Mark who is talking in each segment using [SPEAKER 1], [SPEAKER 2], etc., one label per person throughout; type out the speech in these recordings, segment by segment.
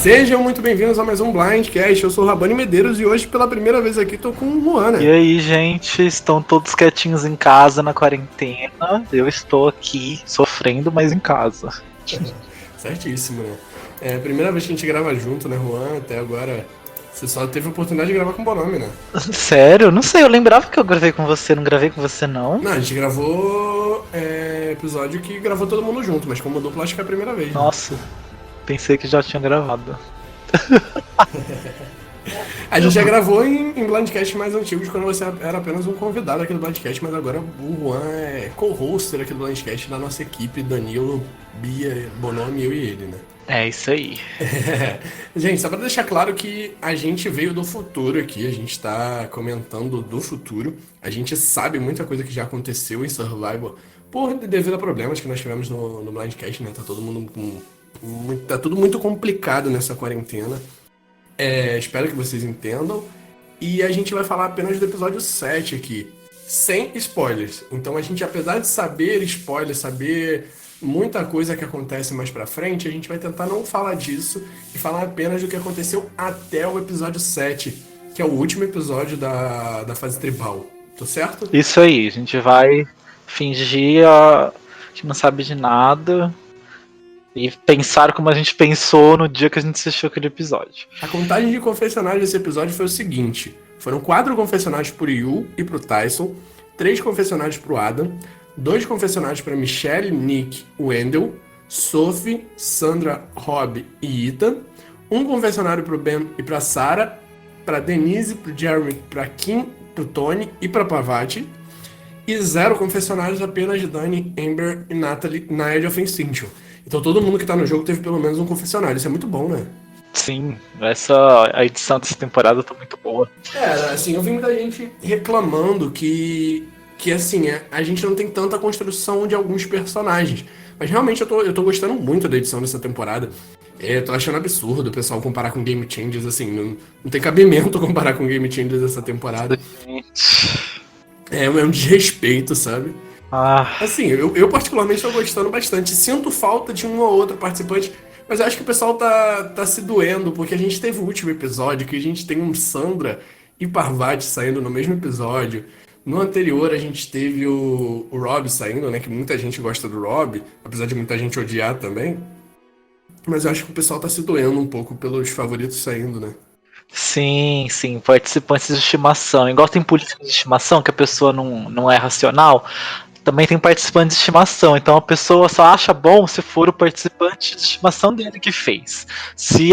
[SPEAKER 1] Sejam muito bem-vindos a mais um Blindcast. Eu sou o Rabani Medeiros e hoje, pela primeira vez aqui, tô com o Juan, né?
[SPEAKER 2] E aí, gente, estão todos quietinhos em casa na quarentena. Eu estou aqui sofrendo, mas em casa.
[SPEAKER 1] Certíssimo, né? É a primeira vez que a gente grava junto, né, Juan? Até agora você só teve a oportunidade de gravar com o Bonomi, né?
[SPEAKER 2] Sério? Não sei, eu lembrava que eu gravei com você, não gravei com você não?
[SPEAKER 1] Não, a gente gravou episódio que gravou todo mundo junto, mas como dupla acho que é a primeira vez. Né?
[SPEAKER 2] Nossa, pensei que já tinha gravado.
[SPEAKER 1] A gente já gravou em Blindcast mais antigos, quando você era apenas um convidado aqui do Blindcast, mas agora o Juan é co-hoster aqui do Blindcast da nossa equipe, Danilo, Bia, Bonomi, eu e ele, né?
[SPEAKER 2] É isso aí.
[SPEAKER 1] Gente, só pra deixar claro que a gente veio do futuro aqui, a gente tá comentando do futuro, a gente sabe muita coisa que já aconteceu em Survival, devido a problemas que nós tivemos no Blindcast, né? Tá todo mundo tá tudo muito complicado nessa quarentena. Espero que vocês entendam. E a gente vai falar apenas do episódio 7 aqui, sem spoilers. Então a gente, apesar de saber spoilers, saber muita coisa que acontece mais pra frente, a gente vai tentar não falar disso e falar apenas do que aconteceu até o episódio 7, que é o último episódio da fase tribal. Tô certo?
[SPEAKER 2] Isso aí, a gente vai fingir que não sabe de nada e pensar como a gente pensou no dia que a gente assistiu aquele episódio.
[SPEAKER 1] A contagem de confessionários desse episódio foi o seguinte: foram 4 confessionários pro Yu e pro Tyson, 3 confessionários pro Adam, 2 confessionários para Michelle, Nick, Wendell, Sophie, Sandra, Rob e Ethan, 1 confessionário pro Ben e pra Sarah, pra Denise, pro Jeremy, pra Kim, pro Tony e pra Pavati, e 0 confessionários apenas de Dani, Amber e Natalie na Edge of Extinction. Então todo mundo que tá no jogo teve pelo menos um confessionário, isso é muito bom, né?
[SPEAKER 2] Sim, a edição dessa temporada tá muito boa.
[SPEAKER 1] Assim, eu vi muita gente reclamando que assim, a gente não tem tanta construção de alguns personagens. Mas realmente eu tô gostando muito da edição dessa temporada. Eu tô achando absurdo o pessoal comparar com Game Changers, assim, não tem cabimento comparar com Game Changers dessa temporada. É um desrespeito, sabe? Assim, eu particularmente tô gostando bastante. Sinto falta de um ou outro participante, mas eu acho que o pessoal tá se doendo, porque a gente teve o último episódio, que a gente tem um Sandra e Parvati saindo no mesmo episódio. No anterior a gente teve o Rob saindo, né? Que muita gente gosta do Rob, apesar de muita gente odiar também. Mas eu acho que o pessoal tá se doendo um pouco pelos favoritos saindo, né?
[SPEAKER 2] Sim, participantes de estimação. Igual tem políticos de estimação, que a pessoa não é racional, também tem participantes de estimação. Então a pessoa só acha bom se for o participante de estimação dele que fez. Se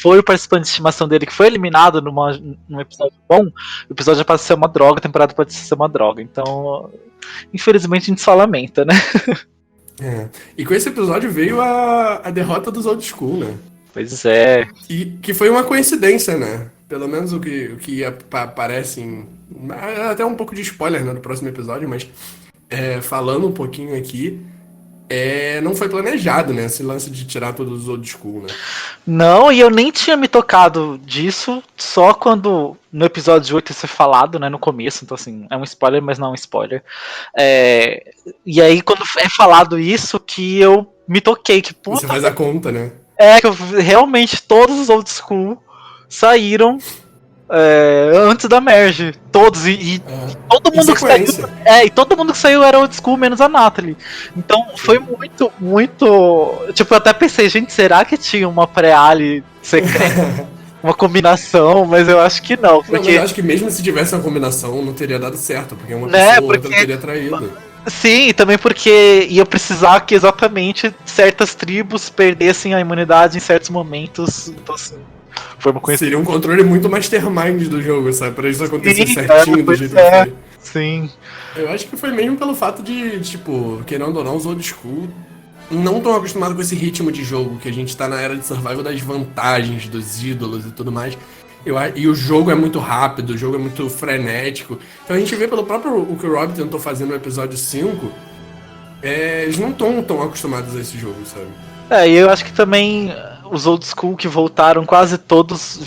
[SPEAKER 2] for o participante de estimação dele que foi eliminado num episódio bom, o episódio pode ser uma droga, a temporada pode ser uma droga. Então, infelizmente, a gente só lamenta, né?
[SPEAKER 1] E com esse episódio veio a derrota dos Old School, né?
[SPEAKER 2] Pois é.
[SPEAKER 1] E que foi uma coincidência, né? Pelo menos o que aparece até um pouco de spoiler, né, no próximo episódio, mas falando um pouquinho aqui, não foi planejado, né? Esse lance de tirar todos os Old School, né?
[SPEAKER 2] Não, e eu nem tinha me tocado disso, só quando no episódio 8 isso é falado, né, no começo, então assim, é um spoiler, mas não é um spoiler. E aí quando é falado isso que eu me toquei, que puta...
[SPEAKER 1] Você faz a conta, né?
[SPEAKER 2] Que realmente todos os Old School saíram antes da merge, todos, e todo mundo que saiu, e todo mundo que saiu era Old School, menos a Natalie. Então foi muito, tipo, eu até pensei, gente, será que tinha uma pré-ali secreta? Uma combinação, mas eu acho que não. Porque...
[SPEAKER 1] Não, mas eu acho que mesmo se tivesse uma combinação, não teria dado certo, porque uma pessoa ou outra teria traído.
[SPEAKER 2] Sim, e também porque ia precisar que exatamente certas tribos perdessem a imunidade em certos momentos. Então, assim, foi uma coisa...
[SPEAKER 1] Seria um controle muito mastermind do jogo, sabe? Pra isso acontecer certinho do jeito que foi.
[SPEAKER 2] Sim.
[SPEAKER 1] Eu acho que foi mesmo pelo fato de, tipo, querendo ou não, os Old School não estão acostumados com esse ritmo de jogo, que a gente tá na era de survival das vantagens, dos ídolos e tudo mais. E o jogo é muito rápido, o jogo é muito frenético. Então a gente vê pelo próprio o que o Rob tentou fazer no episódio 5, eles não estão tão acostumados a esse jogo, sabe?
[SPEAKER 2] E eu acho que também os Old School que voltaram, quase todos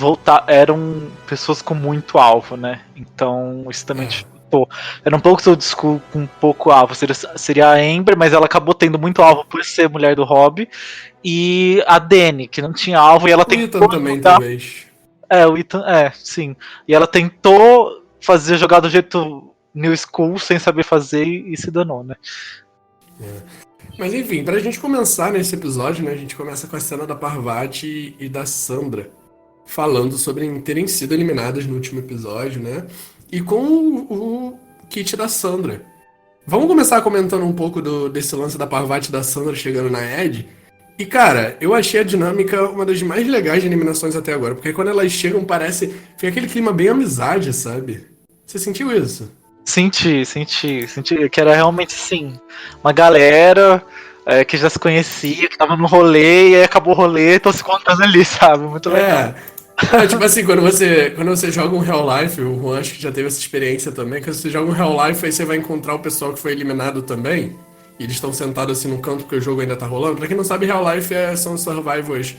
[SPEAKER 2] eram pessoas com muito alvo, né? Então isso também tipo, era um pouco old school, com um pouco alvo. Seria a Amber, mas ela acabou tendo muito alvo por ser mulher do Rob. E a Dany, que não tinha alvo, e ela
[SPEAKER 1] O Ethan
[SPEAKER 2] tentou
[SPEAKER 1] também,
[SPEAKER 2] jogar.
[SPEAKER 1] talvez.
[SPEAKER 2] O Ethan, sim. E ela tentou jogar do jeito New School, sem saber fazer, e se danou, né?
[SPEAKER 1] Mas enfim, pra gente começar nesse episódio, né? A gente começa com a cena da Parvati e da Sandra falando sobre terem sido eliminadas no último episódio, né? E com o kit da Sandra. Vamos começar comentando um pouco desse lance da Parvati e da Sandra chegando na Ed. E cara, eu achei a dinâmica uma das mais legais de eliminações até agora, porque quando elas chegam parece. Fica aquele clima bem amizade, sabe? Você sentiu isso?
[SPEAKER 2] Senti, que era realmente, sim, uma galera que já se conhecia, que tava no rolê, e aí acabou o rolê, então se encontrando ali, sabe? Muito legal.
[SPEAKER 1] Tipo assim, quando você joga um Real Life, o Juan acho que já teve essa experiência também, quando você joga um Real Life, aí você vai encontrar o pessoal que foi eliminado também, e eles estão sentados assim no canto porque o jogo ainda tá rolando. Pra quem não sabe, Real Life são survivals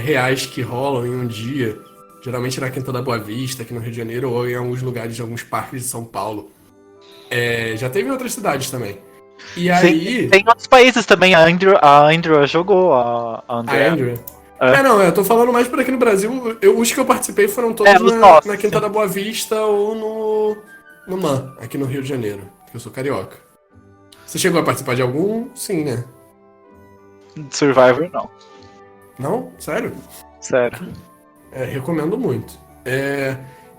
[SPEAKER 1] reais que rolam em um dia, geralmente na Quinta da Boa Vista, aqui no Rio de Janeiro, ou em alguns lugares de alguns parques de São Paulo. Já teve em outras cidades também. E aí...
[SPEAKER 2] Tem outros países também, a Andrew jogou, a Andrea.
[SPEAKER 1] A Andrea. Não, eu tô falando mais por aqui no Brasil. Os que eu participei foram todos
[SPEAKER 2] nossos,
[SPEAKER 1] na Quinta
[SPEAKER 2] sim.
[SPEAKER 1] da Boa Vista ou no MAN, aqui no Rio de Janeiro, que eu sou carioca. Você chegou a participar de algum? Sim, né?
[SPEAKER 2] Survivor, não.
[SPEAKER 1] Não? Sério?
[SPEAKER 2] Sério.
[SPEAKER 1] Recomendo muito.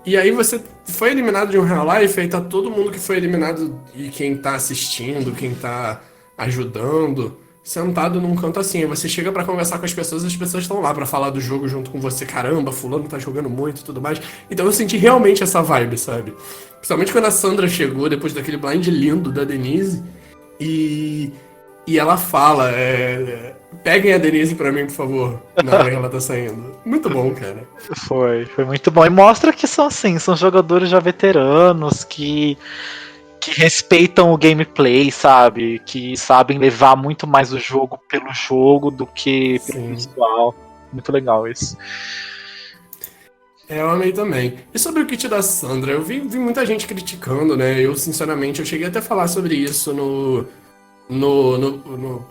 [SPEAKER 1] E aí você foi eliminado de um Real Life, aí tá todo mundo que foi eliminado e quem tá assistindo, quem tá ajudando, sentado num canto assim. Aí você chega pra conversar com as pessoas estão lá pra falar do jogo junto com você. Caramba, fulano tá jogando muito e tudo mais. Então eu senti realmente essa vibe, sabe? Principalmente quando a Sandra chegou, depois daquele blind lindo da Denise, e ela fala, peguem a Denise pra mim, por favor, na hora que ela tá saindo. Muito bom, cara.
[SPEAKER 2] Foi muito bom. E mostra que são assim, são jogadores já veteranos que respeitam o gameplay, sabe? Que sabem levar muito mais o jogo pelo jogo do que pelo visual. Muito legal isso.
[SPEAKER 1] Eu amei também. E sobre o kit da Sandra, eu vi muita gente criticando, né? Eu, sinceramente, eu cheguei até a falar sobre isso no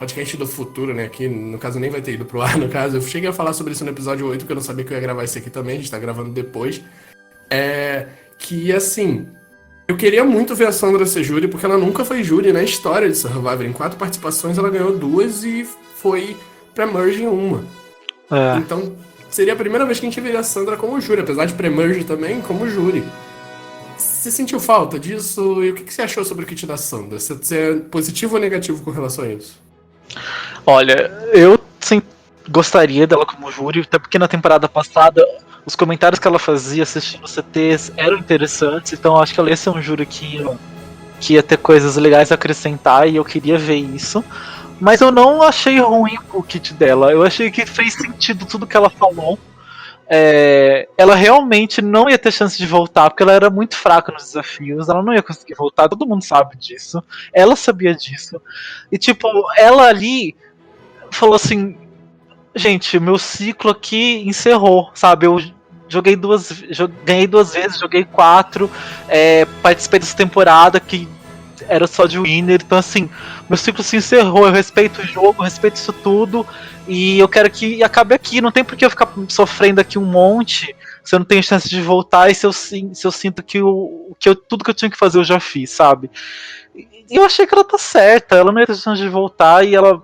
[SPEAKER 1] podcast do futuro, né? Que no caso nem vai ter ido pro ar, no caso. Eu cheguei a falar sobre isso no episódio 8, que eu não sabia que eu ia gravar esse aqui também, a gente tá gravando depois. Que assim, eu queria muito ver a Sandra ser júri, porque ela nunca foi júri na história de Survivor. Em 4 participações ela ganhou 2 e foi pré-merge em 1. Então seria a primeira vez que a gente veria a Sandra como júri, apesar de pré-merge também como júri. Você sentiu falta disso? E o que você achou sobre o kit da Sandra? Você é positivo ou negativo com relação a isso?
[SPEAKER 2] Olha, eu sim, gostaria dela como júri, até porque na temporada passada os comentários que ela fazia assistindo CTs eram interessantes, então eu acho que ela ia ser um júri que ia ter coisas legais a acrescentar e eu queria ver isso. Mas eu não achei ruim o kit dela, eu achei que fez sentido tudo que ela falou. Ela realmente não ia ter chance de voltar, porque ela era muito fraca nos desafios, ela não ia conseguir voltar, todo mundo sabe disso, ela sabia disso. E tipo, ela ali falou assim, gente, meu ciclo aqui encerrou, sabe? Eu ganhei 2 vezes, joguei 4, participei dessa temporada que era só de winner, então assim, meu ciclo se encerrou, eu respeito o jogo, eu respeito isso tudo, e eu quero que acabe aqui, não tem por que eu ficar sofrendo aqui um monte, se eu não tenho chance de voltar, e se eu sinto que tudo que eu tinha que fazer eu já fiz, sabe? E eu achei que ela tá certa, ela não ia ter chance de voltar, e ela...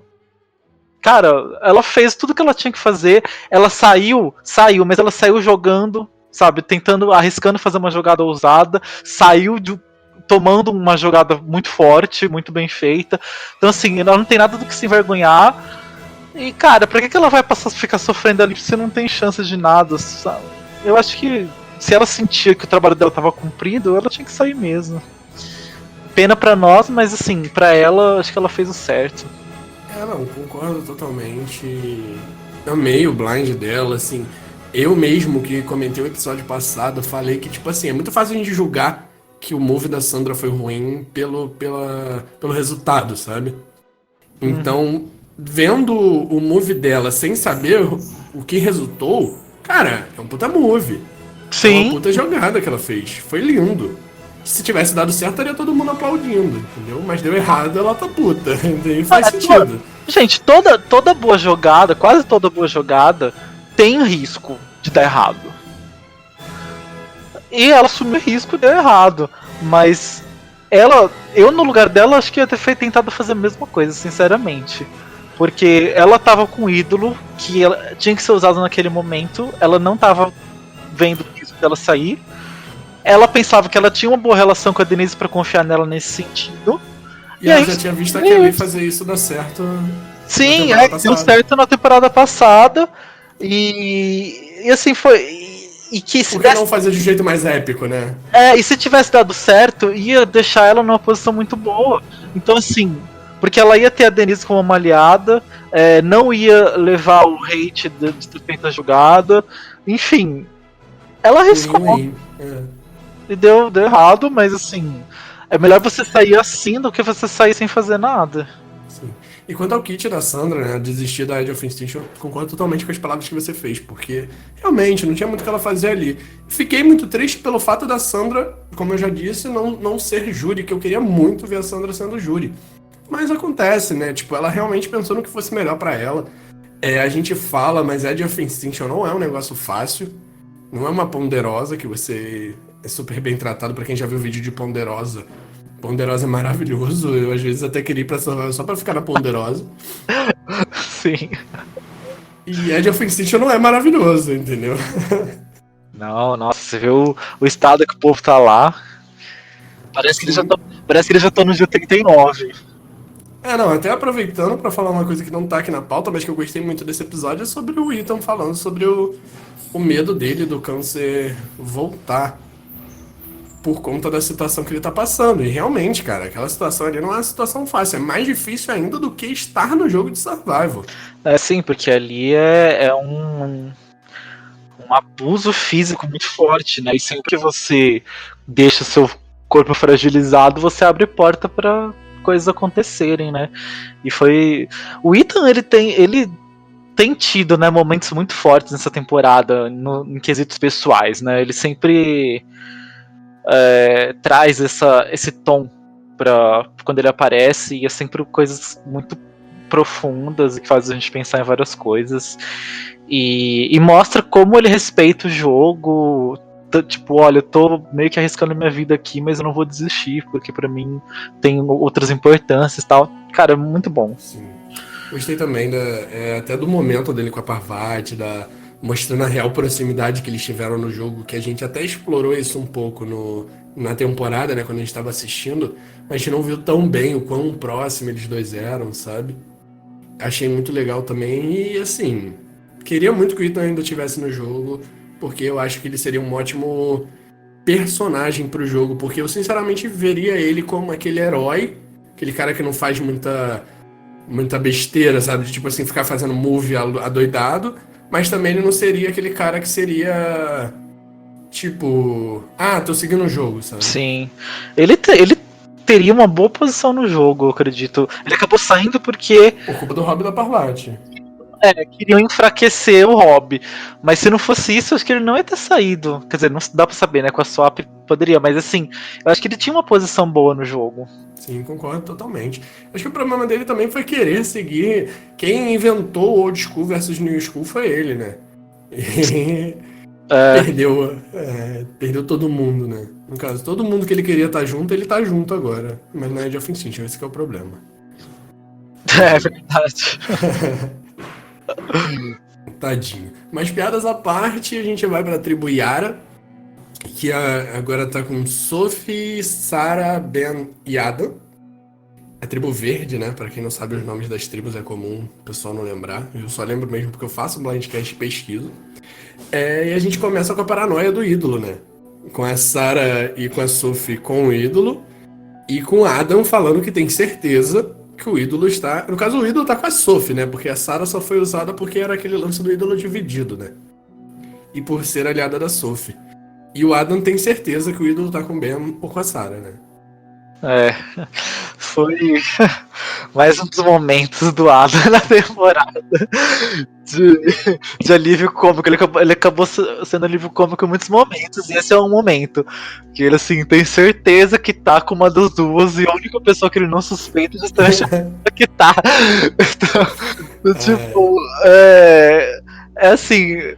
[SPEAKER 2] Cara, ela fez tudo que ela tinha que fazer, ela saiu, mas ela saiu jogando, sabe, arriscando fazer uma jogada ousada, saiu tomando uma jogada muito forte, muito bem feita. Então, assim, ela não tem nada do que se envergonhar. E, cara, pra que ela vai ficar sofrendo ali se não tem chance de nada, sabe? Eu acho que se ela sentia que o trabalho dela tava cumprido, ela tinha que sair mesmo. Pena pra nós, mas, assim, pra ela, acho que ela fez o certo.
[SPEAKER 1] Não, concordo totalmente. Amei o blind dela, assim. Eu mesmo, que comentei o episódio passado, falei que, tipo assim, é muito fácil a gente julgar que o move da Sandra foi ruim pelo resultado, sabe? Então, vendo o move dela sem saber o que resultou, cara, é um puta move.
[SPEAKER 2] Sim.
[SPEAKER 1] É uma puta jogada que ela fez. Foi lindo. Se tivesse dado certo, estaria todo mundo aplaudindo, entendeu? Mas deu errado, ela tá puta. Daí faz sentido.
[SPEAKER 2] Gente, toda boa jogada, quase toda boa jogada, tem risco de dar errado. E ela assumiu o risco e deu errado. Mas eu no lugar dela, acho que ia ter tentado fazer a mesma coisa, sinceramente. Porque ela tava com um ídolo que ela tinha que ser usado naquele momento, ela não tava vendo o risco dela sair. Ela pensava que ela tinha uma boa relação com a Denise pra confiar nela nesse sentido.
[SPEAKER 1] E ela já tinha visto a Kelly fazer isso dar certo.
[SPEAKER 2] Sim, deu certo na temporada passada. E assim foi. E que
[SPEAKER 1] Por que não fazer de um jeito mais épico, né?
[SPEAKER 2] E se tivesse dado certo, ia deixar ela numa posição muito boa. Então, assim, porque ela ia ter a Denise como uma aliada, não ia levar o hate de ter feito a jogada. Enfim, ela arriscou. E deu errado, mas assim, é melhor você sair assim do que você sair sem fazer nada.
[SPEAKER 1] Sim. E quanto ao kit da Sandra, né, desistir da Edge of Extinction, eu concordo totalmente com as palavras que você fez, porque realmente não tinha muito o que ela fazer ali. Fiquei muito triste pelo fato da Sandra, como eu já disse, não ser júri, que eu queria muito ver a Sandra sendo júri. Mas acontece, né? Tipo, ela realmente pensou no que fosse melhor pra ela. A gente fala, mas Edge of Extinction não é um negócio fácil. Não é uma ponderosa que você é super bem tratado. Pra quem já viu o vídeo de ponderosa. Ponderosa é maravilhoso. Eu às vezes até queria ir pra Survival só pra ficar na ponderosa.
[SPEAKER 2] Sim.
[SPEAKER 1] E Edge of Extinction não é maravilhoso, entendeu?
[SPEAKER 2] Não, nossa, você vê o estado que o povo tá lá. Parece que eles já estão no dia 39.
[SPEAKER 1] Não, até aproveitando pra falar uma coisa que não tá aqui na pauta, mas que eu gostei muito desse episódio, é sobre o Ethan falando sobre o medo dele do câncer voltar por conta da situação que ele tá passando. E realmente, cara, aquela situação ali não é uma situação fácil. É mais difícil ainda do que estar no jogo de survival.
[SPEAKER 2] Sim, porque ali é um abuso físico muito forte, né? E sempre que você deixa o seu corpo fragilizado, você abre porta para coisas acontecerem, né? E foi... O Ethan, ele tem tido, né, momentos muito fortes nessa temporada, em quesitos pessoais, né? Ele sempre traz esse tom pra quando ele aparece, e é sempre coisas muito profundas e que faz a gente pensar em várias coisas. E mostra como ele respeita o jogo. Tipo, olha, eu tô meio que arriscando minha vida aqui, mas eu não vou desistir, porque pra mim tem outras importâncias e tal. Cara, é muito bom.
[SPEAKER 1] Sim. Gostei também até do momento dele com a Parvati, mostrando a real proximidade que eles tiveram no jogo, que a gente até explorou isso um pouco na temporada, né, quando a gente estava assistindo, mas a gente não viu tão bem o quão próximo eles dois eram, sabe? Achei muito legal também e, assim, queria muito que o Ethan ainda estivesse no jogo, porque eu acho que ele seria um ótimo personagem pro jogo, porque eu sinceramente veria ele como aquele herói, aquele cara que não faz muita besteira, sabe? De, tipo assim, ficar fazendo move adoidado, mas também ele não seria aquele cara que seria tipo, tô seguindo o jogo, sabe?
[SPEAKER 2] Sim. Ele teria uma boa posição no jogo, eu acredito. Ele acabou saindo porque
[SPEAKER 1] Por culpa do Rob da Parvati.
[SPEAKER 2] queriam enfraquecer o Rob. Mas se não fosse isso, acho que ele não ia ter saído. Quer dizer, não dá pra saber, né? Com a Swap poderia, mas assim, eu acho que ele tinha uma posição boa no jogo.
[SPEAKER 1] Sim, concordo totalmente. Acho que o problema dele também foi querer seguir. Quem inventou o Old School versus New School foi ele, né? E perdeu todo mundo, né? No caso, todo mundo que ele queria estar junto, ele tá junto agora. Mas não é de Extinction, esse que é o problema.
[SPEAKER 2] É verdade.
[SPEAKER 1] Tadinho. Mas piadas à parte, a gente vai pra tribo Yara, que agora tá com Sophie, Sarah, Ben e Adam. A tribo verde, né? Pra quem não sabe os nomes das tribos, é comum o pessoal não lembrar. Eu só lembro mesmo porque eu faço blindcast e pesquiso. E a gente começa com a paranoia do ídolo, né? Com a Sarah e com a Sophie com o ídolo. E com o Adam falando que tem certeza que o ídolo está... No caso, o ídolo tá com a Sophie, né? Porque a Sarah só foi usada porque era aquele lance do ídolo dividido, né? E por ser aliada da Sophie. E o Adam tem certeza que o ídolo tá com o Ben ou com a Sarah, né?
[SPEAKER 2] Foi mais um dos momentos do Adam na temporada de alívio cômico. Ele acabou sendo alívio cômico em muitos momentos, e esse é um momento que ele, assim, tem certeza que tá com uma das duas, e a única pessoa que ele não suspeita é justamente a pessoa que tá. Então, tipo, é assim.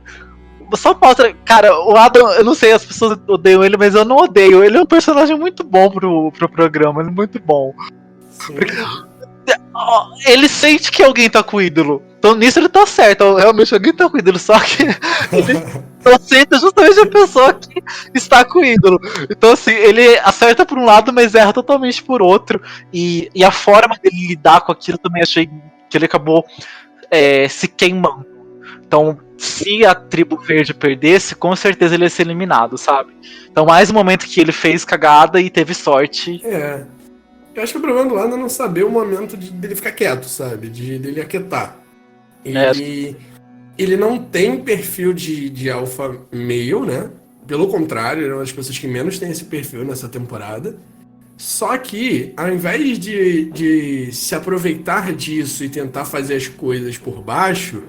[SPEAKER 2] Só mostra, cara, o Adam, eu não sei, as pessoas odeiam ele, mas eu não odeio. Ele é um personagem muito bom pro programa, ele é muito bom. Porque, ele sente que alguém tá com o ídolo. Então nisso ele tá certo, realmente alguém tá com o ídolo, só que ele aceita justamente a pessoa que está com o ídolo. Então assim, ele acerta por um lado, mas erra totalmente por outro. E a forma dele lidar com aquilo também achei que ele acabou se queimando. Então, se a tribo verde perdesse, com certeza ele ia ser eliminado, sabe? Então, mais um momento que ele fez cagada e teve sorte.
[SPEAKER 1] Eu acho que o problema do Adam é não saber o momento dele ficar quieto, sabe? Dele aquietar. Ele não tem perfil de alpha male, né? Pelo contrário, ele é uma das pessoas que menos tem esse perfil nessa temporada. Só que, ao invés de se aproveitar disso e tentar fazer as coisas por baixo,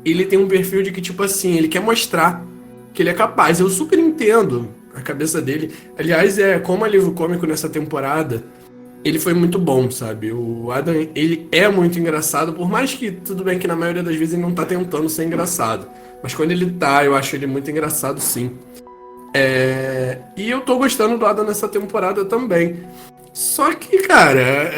[SPEAKER 1] ele tem um perfil de que, tipo assim, ele quer mostrar que ele é capaz. Eu super entendo a cabeça dele. Aliás, como alívio cômico nessa temporada, ele foi muito bom, sabe? O Adam, ele é muito engraçado, por mais que, tudo bem que na maioria das vezes ele não tá tentando ser engraçado. Mas quando ele tá, eu acho ele muito engraçado, sim. E eu tô gostando do Adam nessa temporada também. Só que, cara,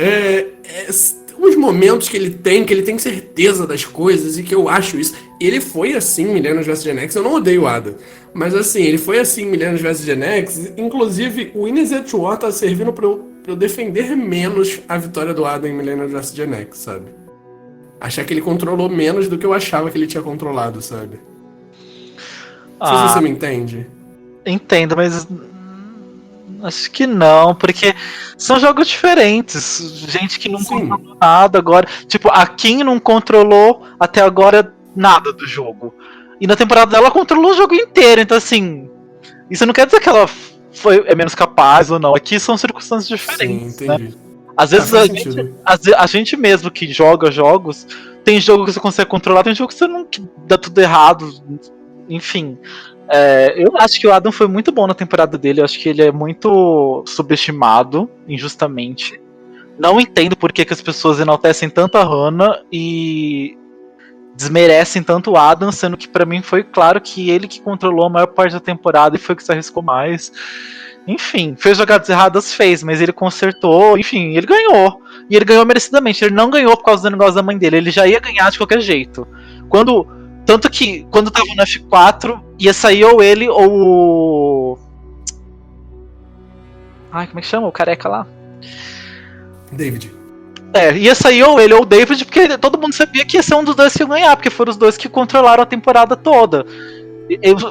[SPEAKER 1] os momentos que ele tem certeza das coisas, e que eu acho isso. Ele foi assim em Millennium vs Gen X, eu não odeio o Adam, mas assim, ele foi assim em Millennium vs Gen X, inclusive o Innis at War tá servindo pra eu defender menos a vitória do Adam em Millennium vs Gen X, sabe? Achar que ele controlou menos do que eu achava que ele tinha controlado, sabe? Não sei se você me entende.
[SPEAKER 2] Entendo, mas acho que não, porque são jogos diferentes. Gente que não controlou nada agora. Tipo, a Kim não controlou até agora nada do jogo. E na temporada dela ela controlou o jogo inteiro. Então, assim, isso não quer dizer que ela é menos capaz ou não. Aqui são circunstâncias diferentes. Sim, entendi. Né? Às vezes a gente mesmo que joga jogos, tem jogo que você consegue controlar, tem jogo que você não, que dá tudo errado. Enfim. Eu acho que o Adam foi muito bom na temporada dele. Eu acho que ele é muito subestimado injustamente. Não entendo por que as pessoas enaltecem tanto a Hannah e desmerecem tanto o Adam, sendo que pra mim foi claro que ele que controlou a maior parte da temporada e foi que se arriscou mais. Enfim, fez jogadas erradas, fez, mas ele consertou, enfim, ele ganhou. E ele ganhou merecidamente. Ele não ganhou por causa do negócio da mãe dele, ele já ia ganhar de qualquer jeito. Tanto que, quando tava no F4, ia sair ou ele ou o... Ai, como é que chama? O careca lá?
[SPEAKER 1] David.
[SPEAKER 2] Ia sair ou ele ou o David, porque todo mundo sabia que ia ser um dos dois que ia ganhar, porque foram os dois que controlaram a temporada toda.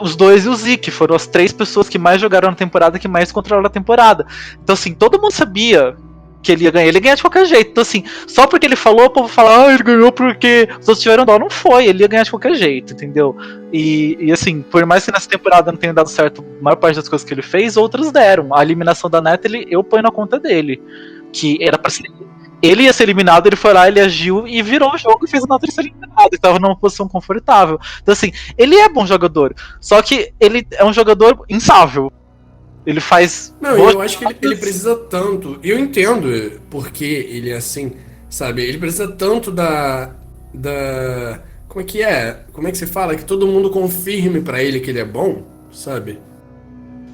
[SPEAKER 2] Os dois e o Zeke foram as 3 pessoas que mais jogaram na temporada, que mais controlaram a temporada. Então, assim, todo mundo sabia que ele ia ganhar. Ele ia ganhar de qualquer jeito. Então, assim, só porque ele falou, o povo fala, ele ganhou porque os outros tiveram dó. Não foi, ele ia ganhar de qualquer jeito, entendeu? E assim, por mais que nessa temporada não tenha dado certo a maior parte das coisas que ele fez, outras deram. A eliminação da Natalie, eu ponho na conta dele. Que era pra ser... Ele ia ser eliminado, ele foi lá, ele agiu e virou o jogo e fez a Natalie ser eliminada. Ele tava numa posição confortável. Então, assim, ele é bom jogador. Só que ele é um jogador insável. Ele faz...
[SPEAKER 1] Não, eu acho que ele precisa tanto. Eu entendo porque ele é assim, sabe? Ele precisa tanto da... Como é que é? Como é que se fala? Que todo mundo confirme pra ele que ele é bom, sabe?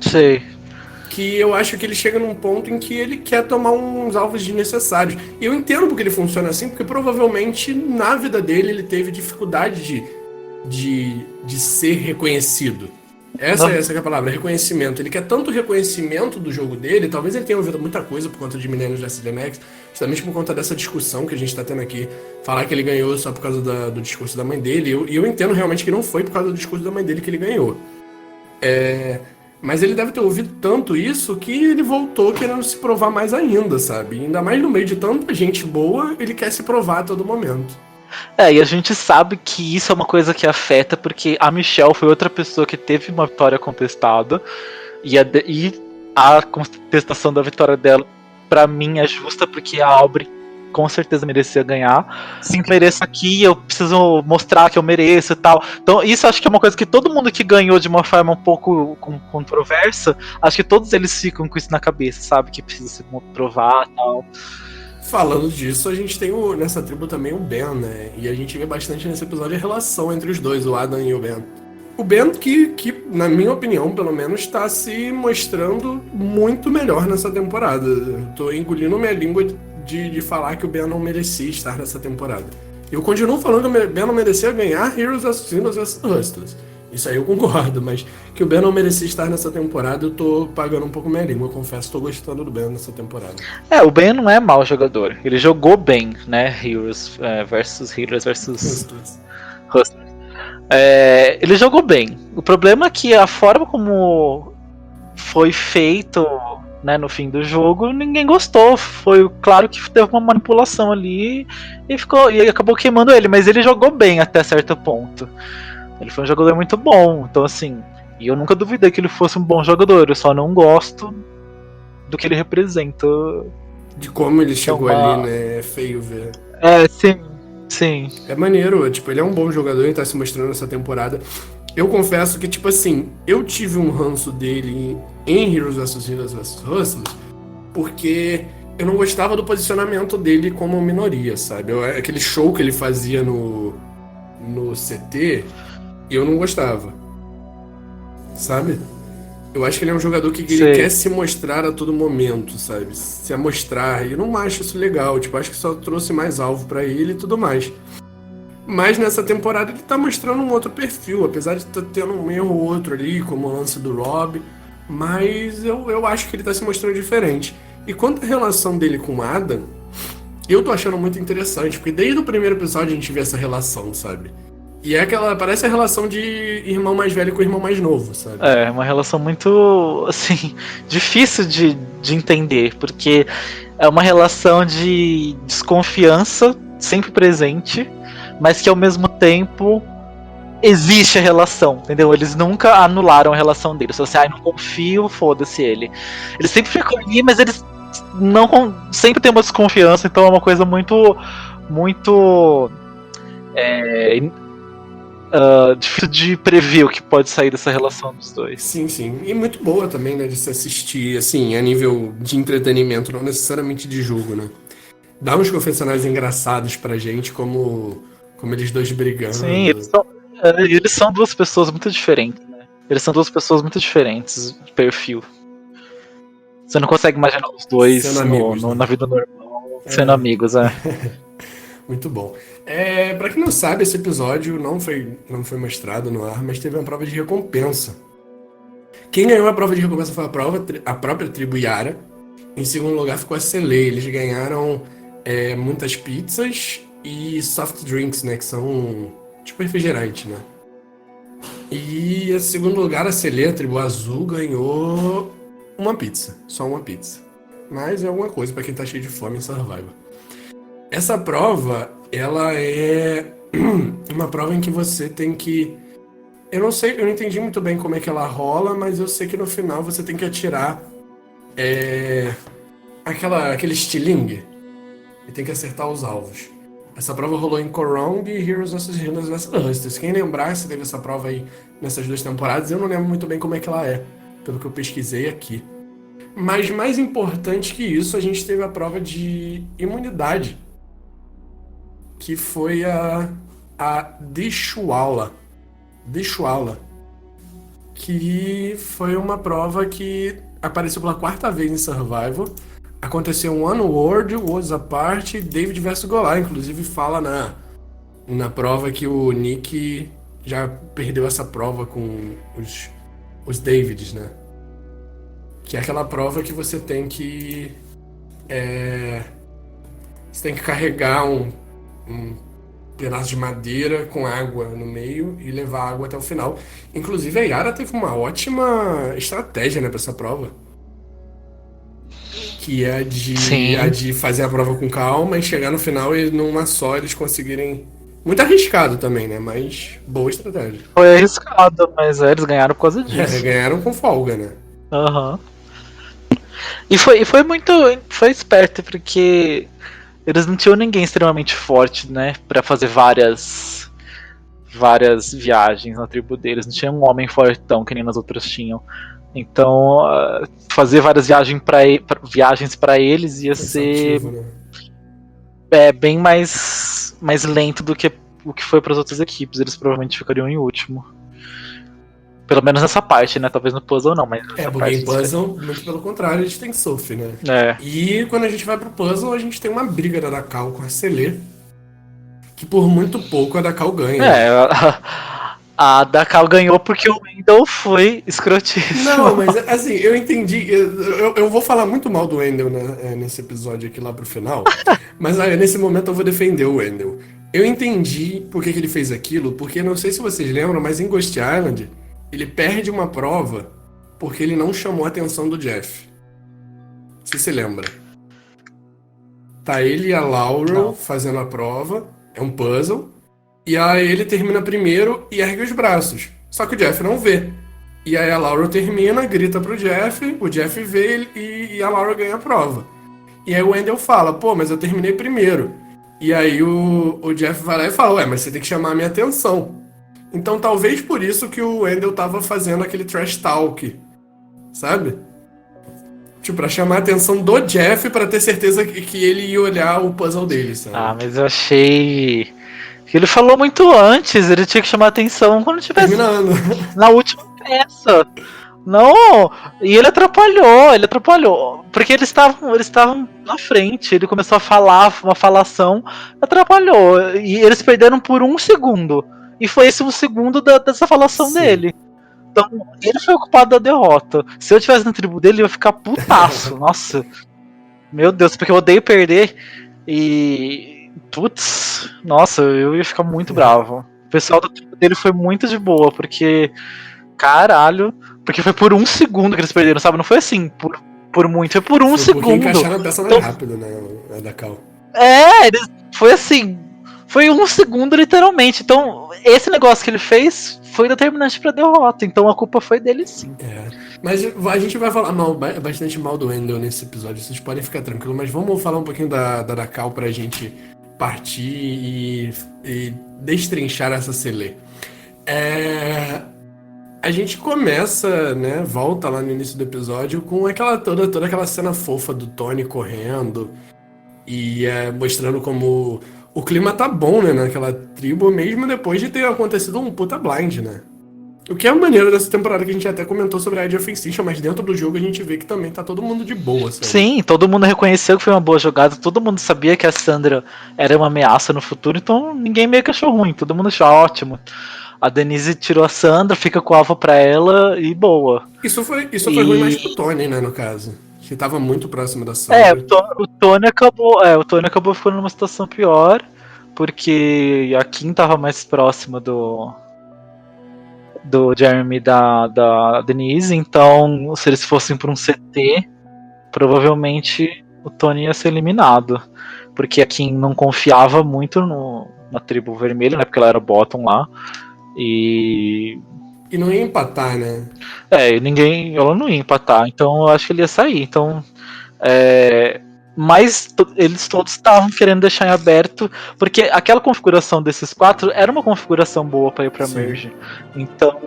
[SPEAKER 2] Sei.
[SPEAKER 1] Que eu acho que ele chega num ponto em que ele quer tomar uns alvos desnecessários. E eu entendo porque ele funciona assim, porque provavelmente na vida dele ele teve dificuldade de ser reconhecido. Essa é a palavra, reconhecimento. Ele quer tanto reconhecimento do jogo dele, talvez ele tenha ouvido muita coisa por conta de Millennium vs Gen X, justamente por conta dessa discussão que a gente tá tendo aqui, falar que ele ganhou só por causa do discurso da mãe dele, e eu entendo realmente que não foi por causa do discurso da mãe dele que ele ganhou. Mas ele deve ter ouvido tanto isso que ele voltou querendo se provar mais ainda, sabe? E ainda mais no meio de tanta gente boa, ele quer se provar a todo momento.
[SPEAKER 2] E a gente sabe que isso é uma coisa que afeta, porque a Michelle foi outra pessoa que teve uma vitória contestada, e a contestação da vitória dela, pra mim, é justa, porque a Aubrey com certeza merecia ganhar. Sim, mereço aqui, eu preciso mostrar que eu mereço e tal. Então, isso acho que é uma coisa que todo mundo que ganhou de uma forma um pouco controversa, acho que todos eles ficam com isso na cabeça, sabe? Que precisa se provar e tal.
[SPEAKER 1] Falando disso, a gente tem nessa tribo também o Ben, né? E a gente vê bastante nesse episódio a relação entre os dois, o Adam e o Ben. O Ben que, na minha opinião, pelo menos, está se mostrando muito melhor nessa temporada. Eu tô engolindo minha língua de falar que o Ben não merecia estar nessa temporada. Eu continuo falando que o Ben não merecia ganhar Heroes vs Villains vs Hustlers. Isso aí eu concordo, mas que o Ben não merecia estar nessa temporada, eu tô pagando um pouco minha língua. Eu confesso, tô gostando do Ben nessa temporada.
[SPEAKER 2] O Ben não é mau jogador. Ele jogou bem, né? Heroes versus Hustlers. Ele jogou bem. O problema é que a forma como foi feito, né, no fim do jogo, ninguém gostou. Foi claro que teve uma manipulação ali e acabou queimando ele, mas ele jogou bem até certo ponto. Ele foi um jogador muito bom, então assim, e eu nunca duvidei que ele fosse um bom jogador, eu só não gosto do que ele representa.
[SPEAKER 1] De como ele chegou ali, né? É feio ver.
[SPEAKER 2] Sim.
[SPEAKER 1] É maneiro, tipo, ele é um bom jogador e tá se mostrando nessa temporada. Eu confesso que, tipo assim, eu tive um ranço dele em Heroes vs Villains vs Hustlers, porque eu não gostava do posicionamento dele como minoria, sabe? Aquele show que ele fazia no CT, eu não gostava, sabe? Eu acho que ele é um jogador que ele quer se mostrar a todo momento, sabe? Se amostrar, e eu não acho isso legal, tipo, acho que só trouxe mais alvo pra ele e tudo mais. Mas nessa temporada ele tá mostrando um outro perfil, apesar de estar tendo um erro ou outro ali, como o lance do Rob, mas eu acho que ele tá se mostrando diferente. E quanto à relação dele com o Adam, eu tô achando muito interessante, porque desde o primeiro episódio a gente vê essa relação, sabe? E é aquela, parece a relação de irmão mais velho com irmão mais novo, sabe?
[SPEAKER 2] É uma relação muito, assim, difícil de entender, porque é uma relação de desconfiança sempre presente, mas que ao mesmo tempo existe a relação, entendeu? Eles nunca anularam a relação deles. Só assim, não confio, foda-se ele. Eles sempre ficam ali, mas eles não sempre tem uma desconfiança, então é uma coisa muito difícil de prever o que pode sair dessa relação dos dois.
[SPEAKER 1] Sim. E muito boa também, né, de se assistir, assim, a nível de entretenimento, não necessariamente de jogo, né? Dá uns confessionários engraçados pra gente, como eles dois brigando.
[SPEAKER 2] Sim, eles são duas pessoas muito diferentes, né? Eles são duas pessoas muito diferentes de perfil. Você não consegue imaginar os dois amigos, né? Na vida normal sendo amigos,
[SPEAKER 1] Muito bom. Pra quem não sabe, esse episódio não foi mostrado no ar, mas teve uma prova de recompensa. Quem ganhou a prova de recompensa foi a própria tribo Yara. Em segundo lugar ficou a Selei. Eles ganharam muitas pizzas e soft drinks, né? Que são tipo refrigerante, né? E em segundo lugar a Selei, a tribo azul, ganhou uma pizza. Só uma pizza. Mas é alguma coisa pra quem tá cheio de fome em Survivor. Essa prova, ela é uma prova em que você tem que... Eu não sei, eu não entendi muito bem como é que ela rola, mas eu sei que no final você tem que atirar aquele estilingue e tem que acertar os alvos. Essa prova rolou em Korong e Heroes vs Villains vs Hustlers. Quem lembrar se teve essa prova aí nessas 2 temporadas, eu não lembro muito bem como é que ela é, pelo que eu pesquisei aqui. Mas mais importante que isso, a gente teve a prova de imunidade, que foi a Dishwala, que foi uma prova que apareceu pela 4ª vez em Survivor. Aconteceu um One World, Was Apart, David vs Goliath. Inclusive fala na prova que o Nick já perdeu essa prova com os Davids, né? Que é aquela prova que você tem que carregar um pedaço de madeira com água no meio e levar a água até o final. Inclusive a Yara teve uma ótima estratégia, né, pra essa prova. Que é de fazer a prova com calma e chegar no final e numa só eles conseguirem... Muito arriscado também, né? Mas boa estratégia.
[SPEAKER 2] Foi arriscado, mas eles ganharam por causa disso.
[SPEAKER 1] Ganharam com folga, né?
[SPEAKER 2] Aham. E foi muito... Foi esperto, porque eles não tinham ninguém extremamente forte, né, pra fazer várias viagens na tribo deles. Não tinha um homem fortão que nem nas outras tinham. Então, fazer várias viagens para eles ia ser
[SPEAKER 1] Cansativo, né?
[SPEAKER 2] bem mais lento do que o que foi para as outras equipes. Eles provavelmente ficariam em último. Pelo menos nessa parte, né? Talvez no puzzle não, mas nessa
[SPEAKER 1] Porque em
[SPEAKER 2] parte.
[SPEAKER 1] puzzle, muito pelo contrário, a gente tem sofre, né?
[SPEAKER 2] É.
[SPEAKER 1] E quando a gente vai pro puzzle, a gente tem uma briga da Dakal com a Celê, que por muito pouco a Dakal ganha.
[SPEAKER 2] É, a Dakal ganhou porque o Wendell foi escrotíssimo.
[SPEAKER 1] Não, mas assim, eu entendi. Eu vou falar muito mal do Wendell, né, nesse episódio aqui lá pro final. Mas nesse momento eu vou defender o Wendell. Eu entendi por que ele fez aquilo, porque não sei se vocês lembram, mas em Ghost Island, ele perde uma prova porque ele não chamou a atenção do Jeff. Não sei se você lembra. Tá ele e a Laurel fazendo a prova, é um puzzle, e aí ele termina primeiro e ergue os braços. Só que o Jeff não vê. E aí a Laurel termina, grita pro Jeff, o Jeff vê e a Laurel ganha a prova. E aí o Wendell fala, pô, mas eu terminei primeiro. E aí o Jeff vai lá e fala, ué, mas você tem que chamar a minha atenção. Então talvez por isso que o Wendell tava fazendo aquele trash talk, sabe? Tipo, pra chamar a atenção do Jeff pra ter certeza que ele ia olhar o puzzle dele, sabe?
[SPEAKER 2] Ah, mas eu achei que ele falou muito antes, ele tinha que chamar a atenção quando tivesse
[SPEAKER 1] Terminando.
[SPEAKER 2] na última peça. Não, e ele atrapalhou, porque eles estavam na frente, ele começou a falar, uma falação, atrapalhou, e eles perderam por 1 segundo, e foi esse 1 segundo dessa falação
[SPEAKER 1] Sim.
[SPEAKER 2] dele. Então, ele foi o culpado da derrota. Se eu tivesse na tribo dele, eu ia ficar putaço, nossa, meu Deus, porque eu odeio perder, e, putz, nossa, eu ia ficar muito bravo. O pessoal da tribo dele foi muito de boa, porque... Caralho, porque foi por 1 segundo que eles perderam, sabe? Não foi assim, por muito, foi por 1 segundo.
[SPEAKER 1] Porque encaixaram a peça mais rápido, né, a Dakal.
[SPEAKER 2] Foi assim, foi 1 segundo literalmente. Então, esse negócio que ele fez foi determinante pra derrota. Então a culpa foi dele sim.
[SPEAKER 1] Mas a gente vai falar bastante mal do Wendell nesse episódio, vocês podem ficar tranquilos, mas vamos falar um pouquinho da Dakal pra gente partir e destrinchar essa Celê. A gente começa, né, volta lá no início do episódio com toda aquela cena fofa do Tony correndo e mostrando como o clima tá bom, né, naquela tribo, mesmo depois de ter acontecido um puta blind, né? O que é maneiro dessa temporada que a gente até comentou sobre a Age of Extinction, mas dentro do jogo a gente vê que também tá todo mundo de boa, sabe?
[SPEAKER 2] Sim, todo mundo reconheceu que foi uma boa jogada, todo mundo sabia que a Sandra era uma ameaça no futuro, então ninguém meio que achou ruim, todo mundo achou ótimo. A Denise tirou a Sandra, fica com o alvo pra ela e boa.
[SPEAKER 1] Isso foi ruim mais pro Tony, né, no caso. Que tava muito próximo da Sandra.
[SPEAKER 2] O Tony acabou ficando numa situação pior, porque a Kim tava mais próxima do Jeremy da Denise, então se eles fossem por um CT, provavelmente o Tony ia ser eliminado. Porque a Kim não confiava muito na tribo vermelha, né? Porque ela era bottom lá. E
[SPEAKER 1] não ia empatar, né?
[SPEAKER 2] Ela não ia empatar, então eu acho que ele ia sair. Então, mas eles todos estavam querendo deixar em aberto, porque aquela configuração desses 4 era uma configuração boa para ir para merge. Então,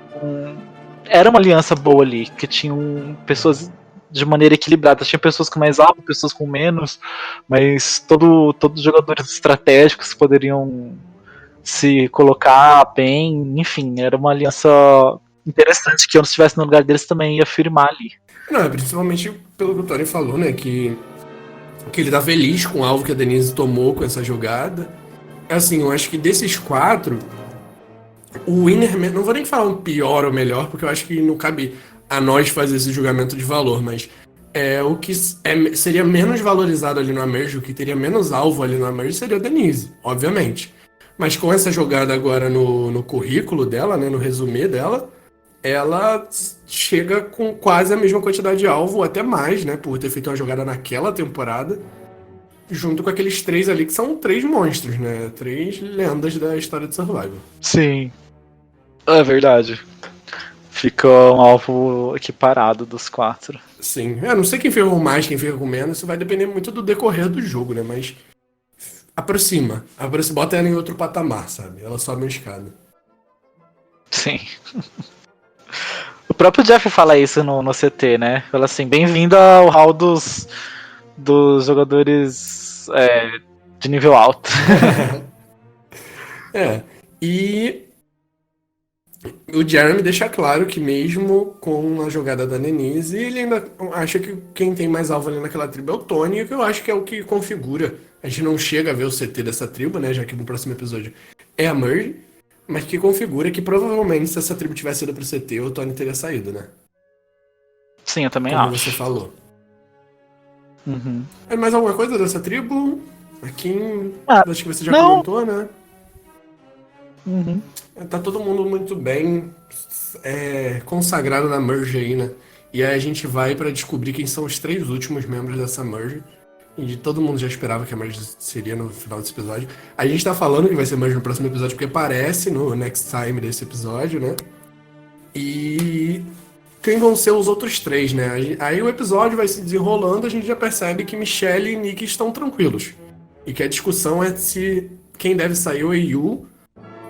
[SPEAKER 2] era uma aliança boa ali, que tinham pessoas de maneira equilibrada. Tinha pessoas com mais alto, pessoas com menos, mas todos os jogadores estratégicos poderiam se colocar bem, enfim, era uma aliança interessante que eu, se estivesse no lugar deles, também ia firmar ali.
[SPEAKER 1] Não, principalmente pelo que o Tony falou, né, que ele tá feliz com o alvo que a Denise tomou com essa jogada. Assim, eu acho que desses 4, o winner, não vou nem falar um pior ou melhor, porque eu acho que não cabe a nós fazer esse julgamento de valor, mas o que seria menos valorizado ali no Emerge, o que teria menos alvo ali no Emerge seria a Denise, obviamente. Mas com essa jogada agora no currículo dela, né, no resumê dela, ela chega com quase a mesma quantidade de alvo, até mais, né, por ter feito uma jogada naquela temporada, junto com aqueles 3 ali que são 3 monstros, né, 3 lendas da história de Survival.
[SPEAKER 2] Sim, é verdade. Fica um alvo equiparado dos 4.
[SPEAKER 1] Sim, eu não sei quem fica com mais, quem fica com menos, isso vai depender muito do decorrer do jogo, né, mas aproxima. Bota ela em outro patamar, sabe? Ela sobe uma escada.
[SPEAKER 2] Sim. O próprio Jeff fala isso no CT, né? Fala assim, bem-vindo ao hall dos jogadores de nível alto.
[SPEAKER 1] E o Jeremy deixa claro que mesmo com a jogada da Denise, ele ainda acha que quem tem mais alvo ali naquela tribo é o Tony, que eu acho que é o que configura. A gente não chega a ver o CT dessa tribo, né? Já que no próximo episódio é a Merge, mas que configura que provavelmente se essa tribo tivesse ido pro CT, o Tony teria saído, né?
[SPEAKER 2] Sim, eu também
[SPEAKER 1] Como
[SPEAKER 2] acho.
[SPEAKER 1] você falou.
[SPEAKER 2] Uhum.
[SPEAKER 1] É mais alguma coisa dessa tribo? Aqui, acho que você já
[SPEAKER 2] Não.
[SPEAKER 1] comentou, né?
[SPEAKER 2] Uhum.
[SPEAKER 1] Tá todo mundo muito bem consagrado na Merge aí, né? E aí a gente vai pra descobrir quem são os 3 últimos membros dessa Merge. E todo mundo já esperava que a Merge seria no final desse episódio. A gente tá falando que vai ser Merge no próximo episódio porque aparece no Next Time desse episódio, né? E quem vão ser os outros 3, né? Aí o episódio vai se desenrolando, a gente já percebe que Michelle e Nick estão tranquilos. E que a discussão é se quem deve sair o Yu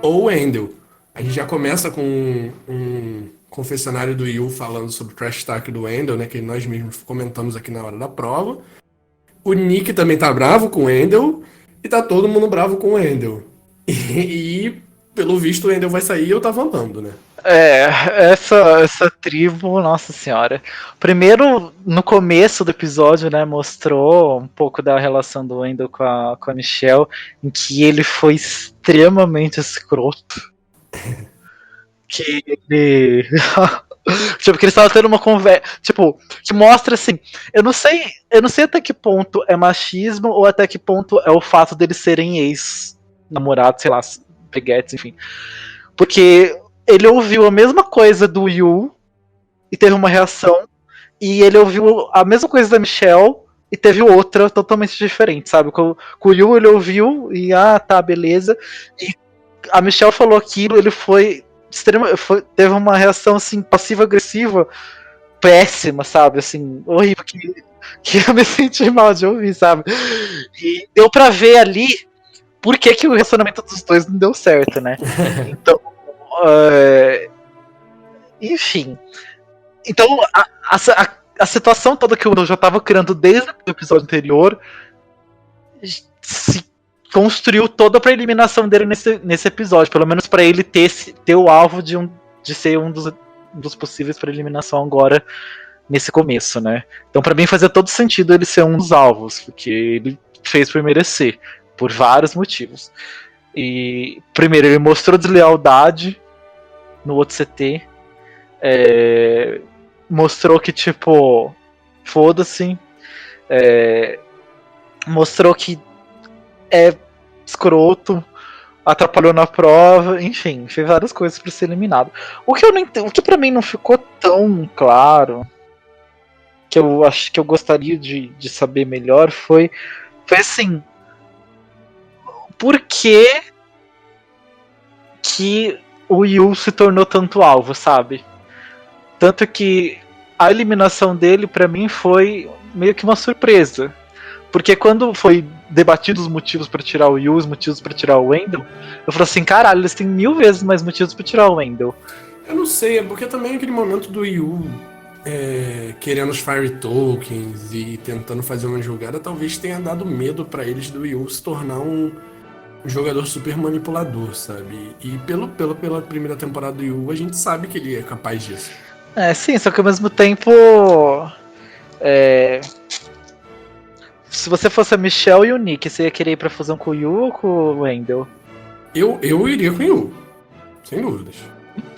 [SPEAKER 1] ou o Wendell. A gente já começa com um confessionário do Yu falando sobre o trash talk do Wendell, né? Que nós mesmos comentamos aqui na hora da prova. O Nick também tá bravo com o Wendell. E tá todo mundo bravo com o Wendell. E pelo visto o Wendell vai sair e eu tava amando, né?
[SPEAKER 2] Essa tribo, nossa senhora. Primeiro, no começo do episódio, né, mostrou um pouco da relação do Wendell com a Michelle, em que ele foi extremamente escroto. Que ele. Tipo, que eles estavam tendo uma conversa. Tipo, que mostra assim. Eu não sei até que ponto é machismo ou até que ponto é o fato deles serem ex-namorados, sei lá, peguetes, enfim. Porque ele ouviu a mesma coisa do Yu e teve uma reação. E ele ouviu a mesma coisa da Michelle e teve outra totalmente diferente, sabe? Com o Yu ele ouviu e tá, beleza. E a Michelle falou aquilo, ele foi teve uma reação assim passiva-agressiva péssima, sabe? Assim, horrível que eu me senti mal de ouvir, sabe? E deu pra ver ali por que o relacionamento dos dois não deu certo, né? Então, enfim. Então, a situação toda que eu já tava criando desde o episódio anterior se construiu toda pra eliminação dele nesse episódio. Pelo menos pra ele ter o alvo de ser um dos possíveis pra eliminação agora nesse começo, né? Então pra mim fazia todo sentido ele ser um dos alvos, porque ele fez por merecer, por vários motivos. E primeiro, ele mostrou deslealdade no outro CT. Mostrou que, tipo, foda-se. Mostrou que é escroto, atrapalhou na prova, enfim, fez várias coisas para ser eliminado. O que para mim não ficou tão claro, que eu acho que eu gostaria de saber melhor, foi assim, por que o Yu se tornou tanto alvo, sabe? Tanto que a eliminação dele para mim foi meio que uma surpresa. Porque quando foi debatido os motivos pra tirar o Yu, os motivos pra tirar o Wendell, eu falei assim, caralho, eles têm 1000 vezes mais motivos pra tirar o Wendell.
[SPEAKER 1] Eu não sei, é porque também aquele momento do Yu querendo os Fire Tokens e tentando fazer uma jogada, talvez tenha dado medo pra eles do Yu se tornar um jogador super manipulador, sabe? E pela primeira temporada do Yu, a gente sabe que ele é capaz disso.
[SPEAKER 2] Sim, só que ao mesmo tempo. Se você fosse a Michelle e o Nick, você ia querer ir pra fusão com o Yu ou com o Wendell?
[SPEAKER 1] Eu iria com o Yu, sem dúvidas.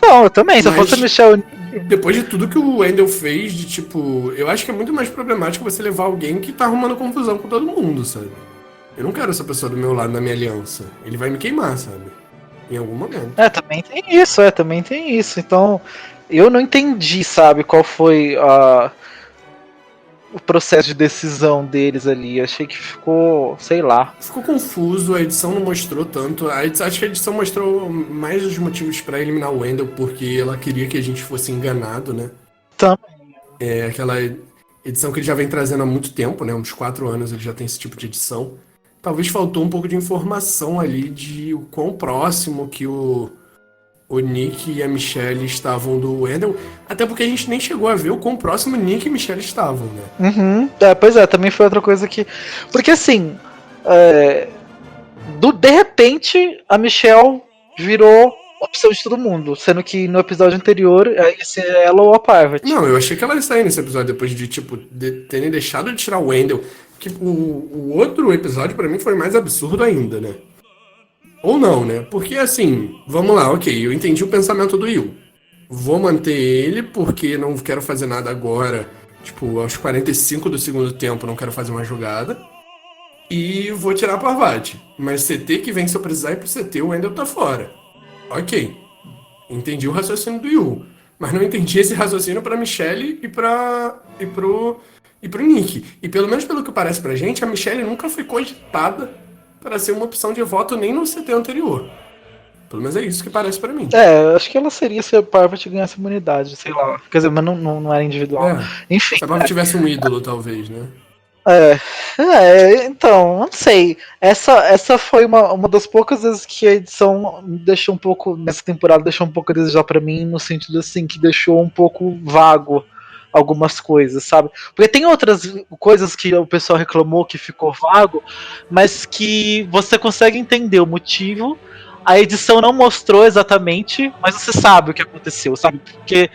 [SPEAKER 2] Não, eu também. Se eu fosse a Michelle.
[SPEAKER 1] Depois de tudo que o Wendell fez, de tipo, eu acho que é muito mais problemático você levar alguém que tá arrumando confusão com todo mundo, sabe? Eu não quero essa pessoa do meu lado na minha aliança. Ele vai me queimar, sabe? Em algum momento.
[SPEAKER 2] Também tem isso. Então, eu não entendi, sabe, qual foi o processo de decisão deles ali. Achei que ficou, sei lá.
[SPEAKER 1] Ficou confuso, a edição não mostrou tanto. Acho que a edição mostrou mais os motivos pra eliminar o Wendell, porque ela queria que a gente fosse enganado, né?
[SPEAKER 2] Também.
[SPEAKER 1] Aquela edição que ele já vem trazendo há muito tempo, né? Uns 4 anos ele já tem esse tipo de edição. talvez faltou um pouco de informação ali de o quão próximo que o Nick e a Michelle estavam do Wendell, até porque a gente nem chegou a ver o quão próximo o Nick e a Michelle estavam, né?
[SPEAKER 2] Uhum. Pois é, também foi outra coisa que. Porque assim, de repente, a Michelle virou opção de todo mundo, sendo que no episódio anterior ia ser ela ou a Parvati.
[SPEAKER 1] Não, eu achei que ela ia sair nesse episódio depois de, tipo, terem deixado de tirar o Wendell. Que o outro episódio, pra mim, foi mais absurdo ainda, né? Ou não, né? Porque, assim, vamos lá, ok, eu entendi o pensamento do Will. Vou manter ele porque não quero fazer nada agora. Tipo, aos 45 do segundo tempo, não quero fazer uma jogada. E vou tirar a Parvati. Mas CT que vem se eu precisar ir pro CT, o Wendell tá fora. Ok. Entendi o raciocínio do Yu. Mas não entendi esse raciocínio pra Michelle e pro Nick. E pelo menos pelo que parece pra gente, a Michelle nunca foi cogitada para ser uma opção de voto nem no CT anterior. Pelo menos é isso que parece pra mim.
[SPEAKER 2] Acho que ela seria se a Parvati ganhasse imunidade, sei lá. Quer dizer, mas não era individual. Enfim.
[SPEAKER 1] Se a Parvati tivesse um ídolo, talvez, né?
[SPEAKER 2] Então, não sei. Essa foi uma das poucas vezes que a edição deixou um pouco, nessa temporada, deixou um pouco a desejar pra mim, no sentido assim, que deixou um pouco vago algumas coisas, sabe? Porque tem outras coisas que o pessoal reclamou que ficou vago, mas que você consegue entender o motivo. A edição não mostrou exatamente, mas você sabe o que aconteceu, sabe? Porque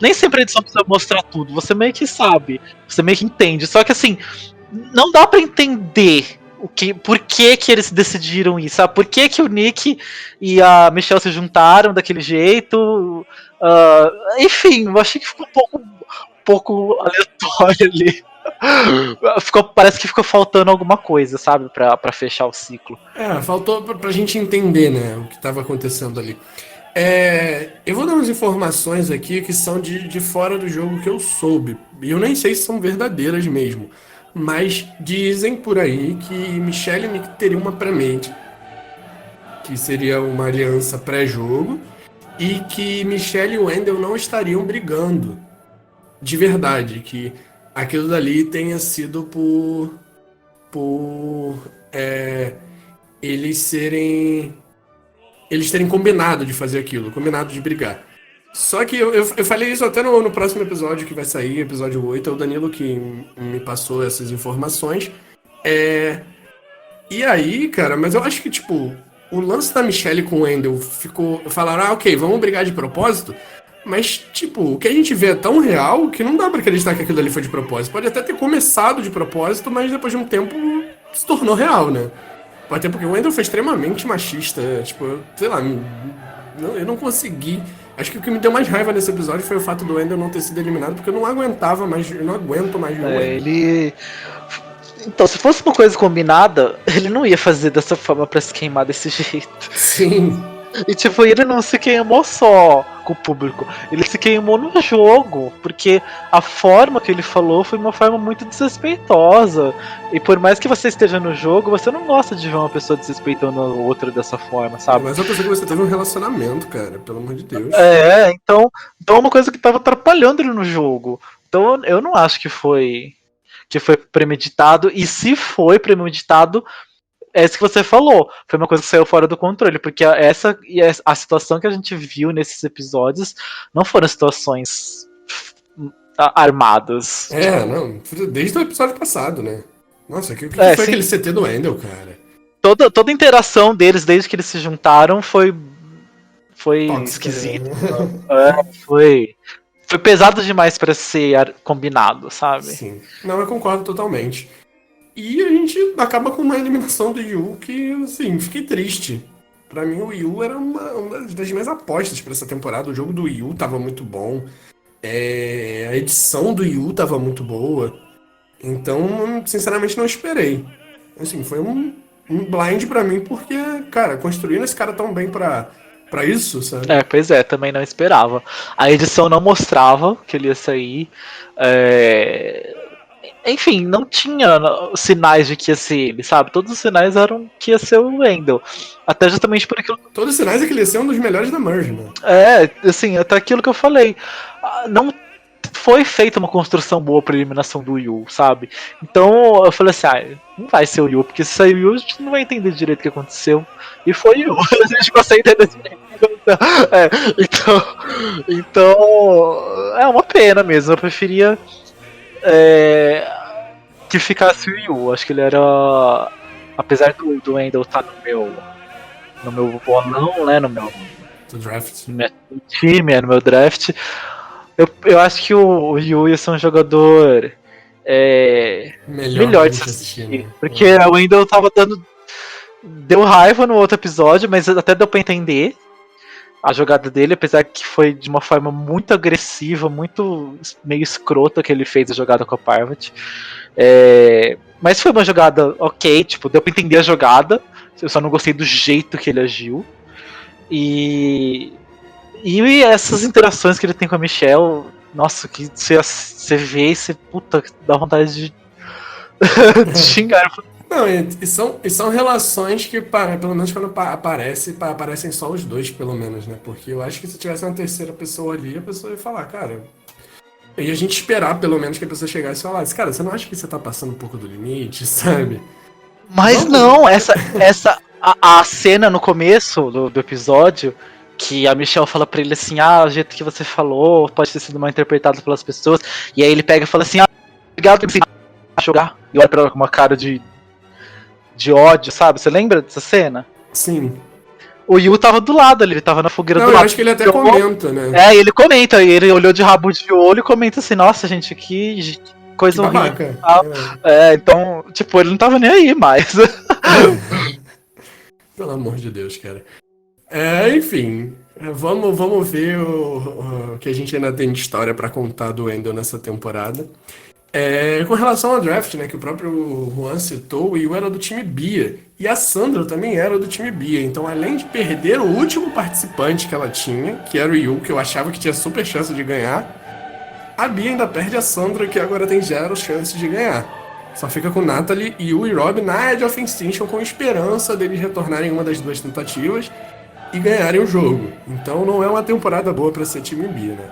[SPEAKER 2] nem sempre a edição precisa mostrar tudo, você meio que sabe, você meio que entende. Só que assim, não dá pra entender por que eles decidiram isso, sabe? Por que o Nick e a Michelle se juntaram daquele jeito. Enfim, eu achei que ficou um pouco aleatório ali. Parece que ficou faltando alguma coisa, sabe? Pra fechar o ciclo.
[SPEAKER 1] Faltou pra gente entender, né, o que tava acontecendo ali. Eu vou dar umas informações aqui que são de fora do jogo que eu soube. E eu nem sei se são verdadeiras mesmo. Mas dizem por aí que Michelle e Nick teriam uma pré-made, que seria uma aliança pré-jogo, e que Michelle e Wendell não estariam brigando de verdade, que aquilo dali tenha sido por eles terem combinado de fazer aquilo, combinado de brigar. Só que eu falei isso até no próximo episódio que vai sair, episódio 8, é o Danilo que me passou essas informações. E aí, cara, mas eu acho que, tipo, o lance da Michelle com o Wendell falaram, ok, vamos brigar de propósito, mas, tipo, o que a gente vê é tão real que não dá pra acreditar que aquilo ali foi de propósito. Pode até ter começado de propósito, mas depois de um tempo se tornou real, né? Até porque o Wendell foi extremamente machista, tipo, sei lá, eu não consegui. Acho que o que me deu mais raiva nesse episódio foi o fato do Wendell não ter sido eliminado, porque eu não aguentava mais, eu não aguento mais ver o Wendell.
[SPEAKER 2] Então, se fosse uma coisa combinada, ele não ia fazer dessa forma pra se queimar desse jeito.
[SPEAKER 1] Sim.
[SPEAKER 2] E tipo, ele não se queimou só com o público, ele se queimou no jogo, porque a forma que ele falou foi uma forma muito desrespeitosa. E por mais que você esteja no jogo, você não gosta de ver uma pessoa desrespeitando a outra dessa forma, sabe?
[SPEAKER 1] Mas a pessoa que você teve um relacionamento, cara, pelo amor de Deus.
[SPEAKER 2] Então é uma coisa que tava atrapalhando ele no jogo. Então eu não acho que foi premeditado, e se foi premeditado, é isso que você falou, foi uma coisa que saiu fora do controle, porque a situação que a gente viu nesses episódios não foram situações armadas.
[SPEAKER 1] Não, desde o episódio passado, né? Nossa, o que foi aquele CT do Wendell, cara?
[SPEAKER 2] Toda a interação deles desde que eles se juntaram foi esquisito. Foi pesado demais pra ser combinado, sabe?
[SPEAKER 1] Sim, não, eu concordo totalmente. E a gente acaba com uma eliminação do Yu que, assim, fiquei triste. Pra mim, o Yu era uma das minhas apostas pra essa temporada. O jogo do Yu tava muito bom. A edição do Yu tava muito boa. Então, sinceramente, não esperei. Assim, foi um blind pra mim, porque, cara, construindo esse cara tão bem pra isso, sabe?
[SPEAKER 2] Pois é, também não esperava. A edição não mostrava que ele ia sair. Enfim, não tinha sinais de que ia ser ele, sabe? Todos os sinais eram que ia ser o Wendell. Até justamente por aquilo.
[SPEAKER 1] Todos os sinais é que ele ia ser um dos melhores da Merge, né?
[SPEAKER 2] Assim, até aquilo que eu falei. Não foi feita uma construção boa pra eliminação do Yu, sabe? Então eu falei assim, não vai ser o Yu, porque se sair o Yu, a gente não vai entender direito o que aconteceu. E foi o Yu, a gente consegue entender direito o que aconteceu. Então, é uma pena mesmo, eu preferia que ficasse o Yu. Acho que ele era. Apesar do Wendell estar no meu bolão, né? No meu
[SPEAKER 1] draft.
[SPEAKER 2] No meu time, no meu draft. Eu acho que o Yu ia ser um jogador melhor de se assistir. Né? Porque o Wendell tava dando. Deu raiva no outro episódio, mas até deu pra entender a jogada dele, apesar que foi de uma forma muito agressiva, muito meio escrota que ele fez a jogada com a Parvati. Mas foi uma jogada ok, tipo, deu pra entender a jogada. Eu só não gostei do jeito que ele agiu. E essas interações que ele tem com a Michelle, nossa, que você vê e você, puta, dá vontade de xingar.
[SPEAKER 1] Não, e são relações que, pelo menos quando aparecem só os dois, pelo menos, né? Porque eu acho que se tivesse uma terceira pessoa ali, a pessoa ia falar, cara. E a gente esperar, pelo menos, que a pessoa chegasse e falasse, cara, você não acha que você tá passando um pouco do limite, sabe?
[SPEAKER 2] Mas não, a cena no começo do episódio, que a Michelle fala pra ele assim, o jeito que você falou pode ter sido mal interpretado pelas pessoas, e aí ele pega e fala assim, obrigado por me jogar, e olha pra ela com uma cara de ódio, sabe? Você lembra dessa cena?
[SPEAKER 1] Sim.
[SPEAKER 2] O Yu tava do lado ali, ele tava na fogueira do lado.
[SPEAKER 1] Eu acho que ele até comenta, né?
[SPEAKER 2] Ele comenta, ele olhou de rabo de olho e comenta assim, nossa, gente, que coisa horrível. Então, tipo, ele não tava nem aí mais.
[SPEAKER 1] Pelo amor de Deus, cara. Enfim, vamos ver o que a gente ainda tem de história pra contar do Wendell nessa temporada. Com relação ao draft, né, que o próprio Juan citou, o Yu era do time Bia. E a Sandra também era do time Bia. Então, além de perder o último participante que ela tinha, que era o Yu, que eu achava que tinha super chance de ganhar, a Bia ainda perde a Sandra, que agora tem 0 chances de ganhar. Só fica com Natalie, Yu e Rob na Edge of Extinction, com esperança deles retornarem uma das 2 tentativas e ganharem o jogo. Então não é uma temporada boa pra ser time Bia, né?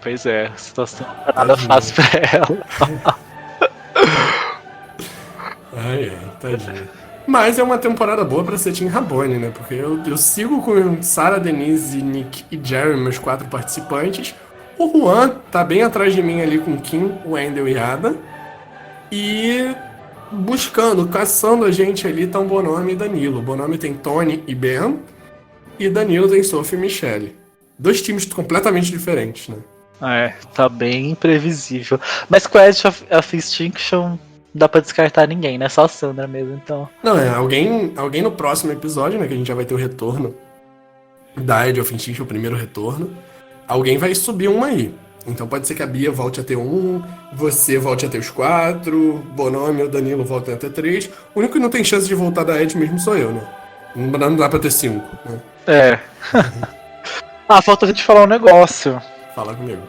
[SPEAKER 2] Pois é, a situação não tá nada fácil pra ela.
[SPEAKER 1] Tadinha. Mas é uma temporada boa pra ser Team Rabone, né? Porque eu sigo com Sarah, Denise, Nick e Jerry, meus 4 participantes. O Juan tá bem atrás de mim ali com Kim, Wendell e Ada. E caçando a gente ali tá o Bonomi e Danilo. O Bonomi tem Tony e Ben. E Danilo tem Sophie e Michelle. 2 times completamente diferentes, né?
[SPEAKER 2] Tá bem imprevisível. Mas com a Edge of Extinction não dá pra descartar ninguém, né? Só a Sandra mesmo, então.
[SPEAKER 1] Não, alguém no próximo episódio, né? Que a gente já vai ter o retorno da Edge of Extinction, o primeiro retorno. Alguém vai subir um aí. Então pode ser que a Bia volte a ter 1, você volte a ter os 4, Bonomi e o Danilo voltem a ter 3. O único que não tem chance de voltar da Edge mesmo sou eu, né? Não dá pra ter 5, né?
[SPEAKER 2] Falta a gente falar um negócio.
[SPEAKER 1] Fala comigo.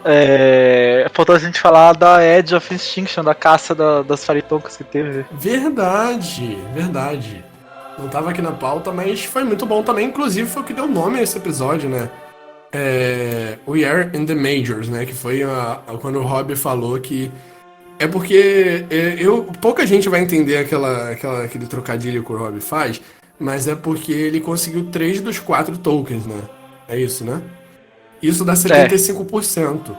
[SPEAKER 2] Faltou a gente falar da Edge of Extinction, da caça das faritoncas que teve.
[SPEAKER 1] Verdade. Não tava aqui na pauta, mas foi muito bom também. Inclusive foi o que deu nome a esse episódio, né? We Are in the Majors, né? Que foi quando o Rob falou que... porque pouca gente vai entender aquele trocadilho que o Rob faz, mas é porque ele conseguiu 3 dos 4 tokens, né? É isso, né? Isso dá 75%.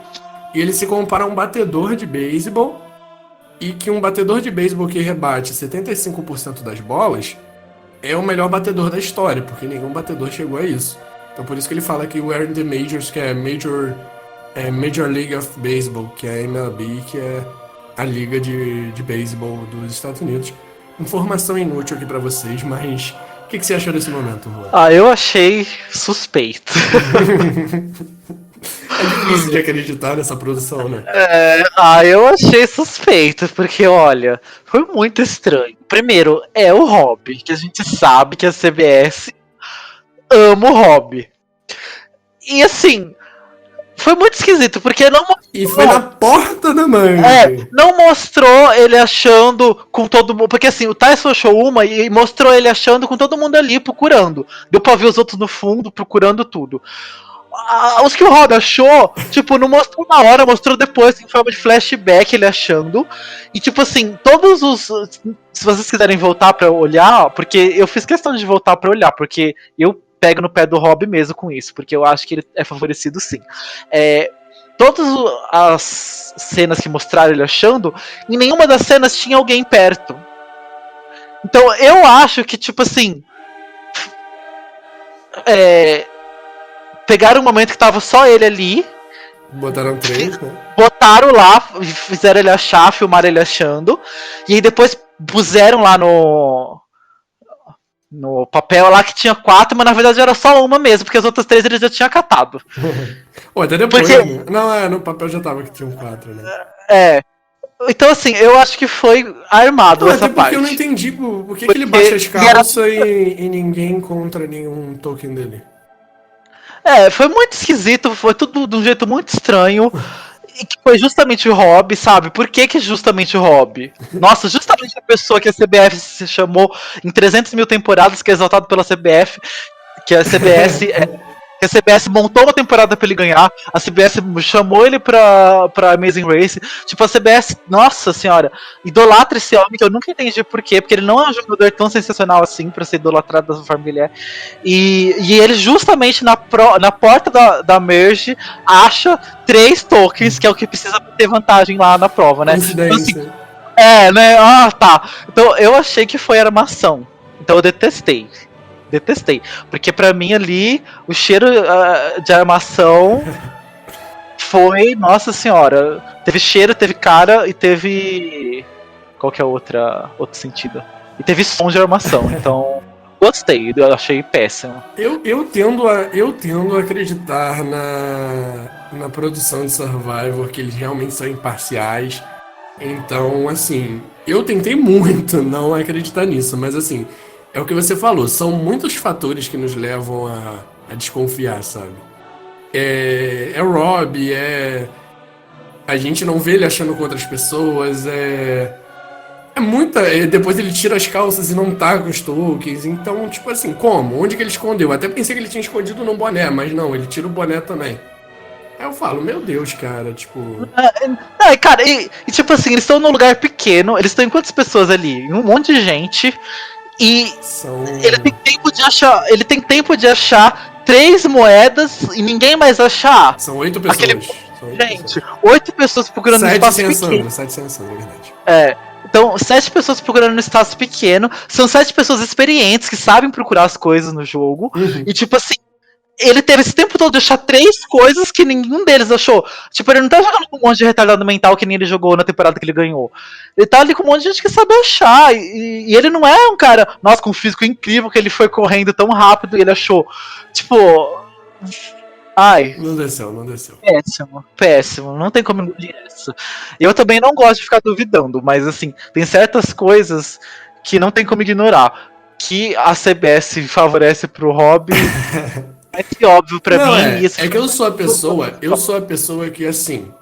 [SPEAKER 1] E ele se compara a um batedor de beisebol, e que um batedor de beisebol que rebate 75% das bolas é o melhor batedor da história, porque nenhum batedor chegou a isso. Então por isso que ele fala que o Earn the Majors, que é Major League of Baseball, que é a MLB, que é a liga de beisebol dos Estados Unidos. Informação inútil aqui pra vocês, mas... O que você achou desse momento, Juan?
[SPEAKER 2] Eu achei suspeito.
[SPEAKER 1] É difícil de acreditar nessa produção, né?
[SPEAKER 2] Eu achei suspeito, porque, olha, foi muito estranho. Primeiro, é o Rob, que a gente sabe que a CBS ama o Rob. E assim, foi muito esquisito, porque não mostrou...
[SPEAKER 1] E foi na porta da mãe.
[SPEAKER 2] Não mostrou ele achando com todo mundo. Porque assim, o Tyson achou uma e mostrou ele achando com todo mundo ali, procurando. Deu pra ver os outros no fundo, procurando tudo. Os que o Rob achou, tipo, não mostrou na hora, mostrou depois, em forma de flashback, ele achando. E, tipo assim, todos os. Se vocês quiserem voltar pra olhar, porque eu fiz questão de voltar pra olhar, porque eu pego no pé do Rob mesmo com isso, porque eu acho que ele é favorecido sim. Todas as cenas que mostraram ele achando, em nenhuma das cenas tinha alguém perto. Então eu acho que, tipo assim. Pegaram um momento que tava só ele ali.
[SPEAKER 1] Botaram 3, né?
[SPEAKER 2] Botaram lá, fizeram ele achar, filmaram ele achando. E aí depois puseram lá no papel lá que tinha 4, mas na verdade era só uma mesmo, porque as outras 3 ele já tinha catado.
[SPEAKER 1] Ou até depois,
[SPEAKER 2] porque...
[SPEAKER 1] né? Não, no papel já tava que tinham 4, né?
[SPEAKER 2] Então assim, eu acho que foi armado
[SPEAKER 1] não,
[SPEAKER 2] essa
[SPEAKER 1] até porque
[SPEAKER 2] parte.
[SPEAKER 1] eu não entendi por que ele baixa as calças e ninguém encontra nenhum token dele.
[SPEAKER 2] Foi muito esquisito, foi tudo de um jeito muito estranho. E que foi justamente o Rob, sabe? Por que justamente o Rob? Nossa, justamente a pessoa que a CBF se chamou em 300 mil temporadas, que é exaltado pela CBF, que a CBS que a CBS montou uma temporada pra ele ganhar, a CBS chamou ele pra Amazing Race, tipo, a CBS, nossa senhora, idolatra esse homem, que eu nunca entendi por quê, porque ele não é um jogador tão sensacional assim pra ser idolatrado da forma que ele é, e ele justamente na porta da Merge acha 3 tokens, que é o que precisa pra ter vantagem lá na prova, né? Então, assim, né? Tá. Então eu achei que foi armação. Então eu detestei. Porque pra mim ali, o cheiro de armação foi, nossa senhora. Teve cheiro, teve cara e teve. Qual que é outro sentido? E teve som de armação. Então, gostei, eu achei péssimo.
[SPEAKER 1] Eu tendo a acreditar na produção de Survivor, que eles realmente são imparciais. Então, assim, eu tentei muito não acreditar nisso, mas assim, é o que você falou, são muitos fatores que nos levam a desconfiar, sabe? É o Rob, a gente não vê ele achando com outras pessoas, depois ele tira as calças e não tá com os tokens, então, tipo assim, como? Onde que ele escondeu? Até pensei que ele tinha escondido no boné, mas não, ele tira o boné também. Aí eu falo, meu Deus, cara, tipo...
[SPEAKER 2] Cara, e tipo assim, eles estão num lugar pequeno, eles estão em quantas pessoas ali? Um monte de gente. E ele tem tempo de achar 3 moedas e ninguém mais achar.
[SPEAKER 1] São 8 pessoas.
[SPEAKER 2] Gente, 8 pessoas procurando no espaço pequeno.
[SPEAKER 1] 7 sem ação, é verdade.
[SPEAKER 2] Então, 7 pessoas procurando no espaço pequeno. São 7 pessoas experientes que sabem procurar as coisas no jogo.
[SPEAKER 1] Uhum.
[SPEAKER 2] E tipo assim, ele teve esse tempo todo de achar 3 coisas que nenhum deles achou. Tipo, ele não tá jogando com um monte de retardado mental que nem ele jogou na temporada que ele ganhou. Ele tá ali com um monte de gente que sabe achar. E ele não é um cara, nossa, com um físico incrível que ele foi correndo tão rápido e ele achou. Tipo. Ai.
[SPEAKER 1] Não desceu.
[SPEAKER 2] Péssimo. Não tem como engolir isso. Eu também não gosto de ficar duvidando, mas assim, tem certas coisas que não tem como ignorar. Que a CBS favorece pro Rob. É que óbvio pra mim.
[SPEAKER 1] É que eu sou a pessoa que, assim,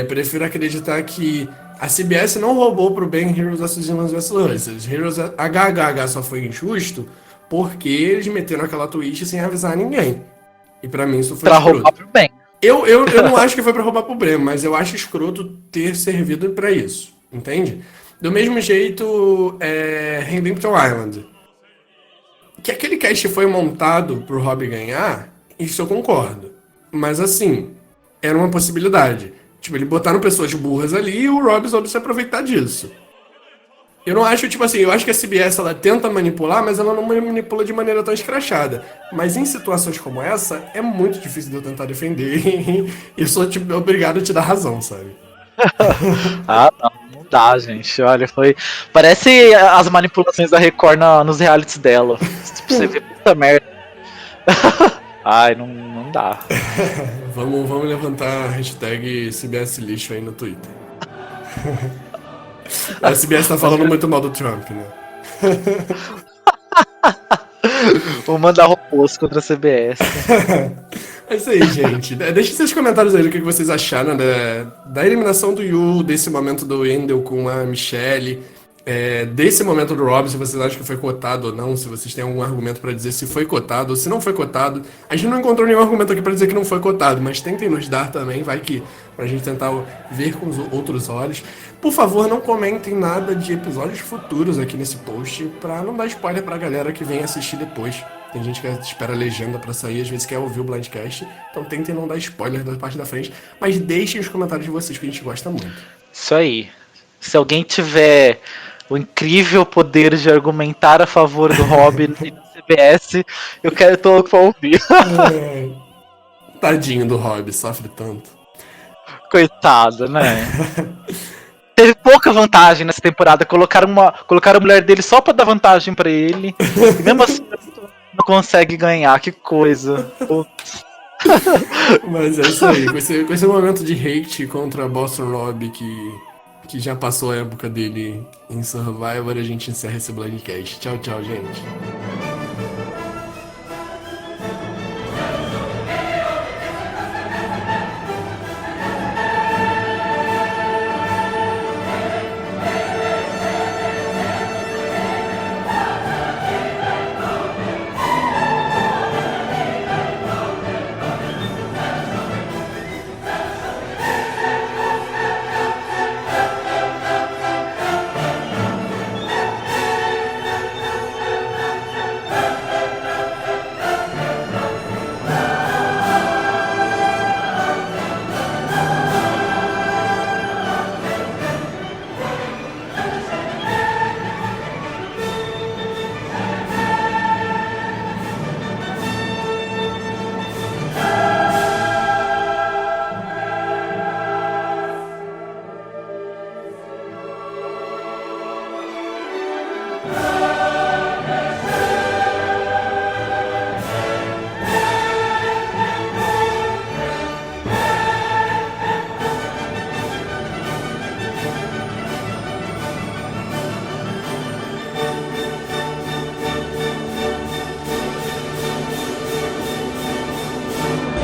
[SPEAKER 1] prefiro acreditar que a CBS não roubou pro bem Heroes vs Villains vs Losers. Heroes HHH só foi injusto porque eles meteram aquela twist sem avisar ninguém. E pra mim isso foi
[SPEAKER 2] pra escroto. Roubar pro bem.
[SPEAKER 1] Eu não acho que foi pra roubar pro bem, mas eu acho escroto ter servido pra isso, entende? Do mesmo jeito, Redemption Island. Que aquele cast foi montado pro Rob ganhar, isso eu concordo. Mas assim, era uma possibilidade. Tipo, ele botaram pessoas burras ali e o Rob soube se aproveitar disso. Eu não acho, tipo assim, eu acho que a CBS ela tenta manipular, mas ela não manipula de maneira tão escrachada. Mas em situações como essa, é muito difícil de eu tentar defender. E eu sou, tipo, obrigado a te dar razão, sabe?
[SPEAKER 2] Não dá, gente. Olha, parece as manipulações da Record nos realities dela. Você vê puta merda. Ai, não dá.
[SPEAKER 1] Vamos levantar a hashtag CBS lixo aí no Twitter. A CBS tá falando muito mal do Trump, né?
[SPEAKER 2] Vou mandar robôs contra a CBS.
[SPEAKER 1] É isso aí, gente. Deixe seus comentários aí do que vocês acharam da eliminação do Yu, desse momento do Wendell com a Michelle. desse momento do Rob, se vocês acham que foi cotado ou não, se vocês têm algum argumento pra dizer se foi cotado ou se não foi cotado. A gente não encontrou nenhum argumento aqui pra dizer que não foi cotado, mas tentem nos dar também, vai que pra gente tentar ver com os outros olhos. Por favor, não comentem nada de episódios futuros aqui nesse post pra não dar spoiler pra galera que vem assistir depois. Tem gente que espera a legenda pra sair, às vezes quer ouvir o Blindcast, então tentem não dar spoiler da parte da frente, mas deixem os comentários de vocês que a gente gosta muito.
[SPEAKER 2] Isso aí. Se alguém tiver o incrível poder de argumentar a favor do Robin e do CBS, eu tô louco pra ouvir.
[SPEAKER 1] Tadinho do Rob, sofre tanto.
[SPEAKER 2] Coitado, né? Teve pouca vantagem nessa temporada. Colocaram a mulher dele só pra dar vantagem pra ele. E mesmo assim não consegue ganhar. Que coisa.
[SPEAKER 1] Mas é isso aí. Com esse momento de hate contra Boston Rob que já passou a época dele em Survivor, a gente encerra esse Blindcast. Tchau, tchau, gente.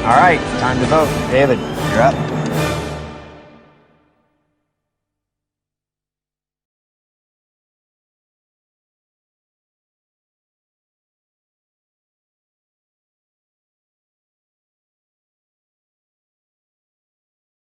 [SPEAKER 3] All right, time to vote. David, you're up.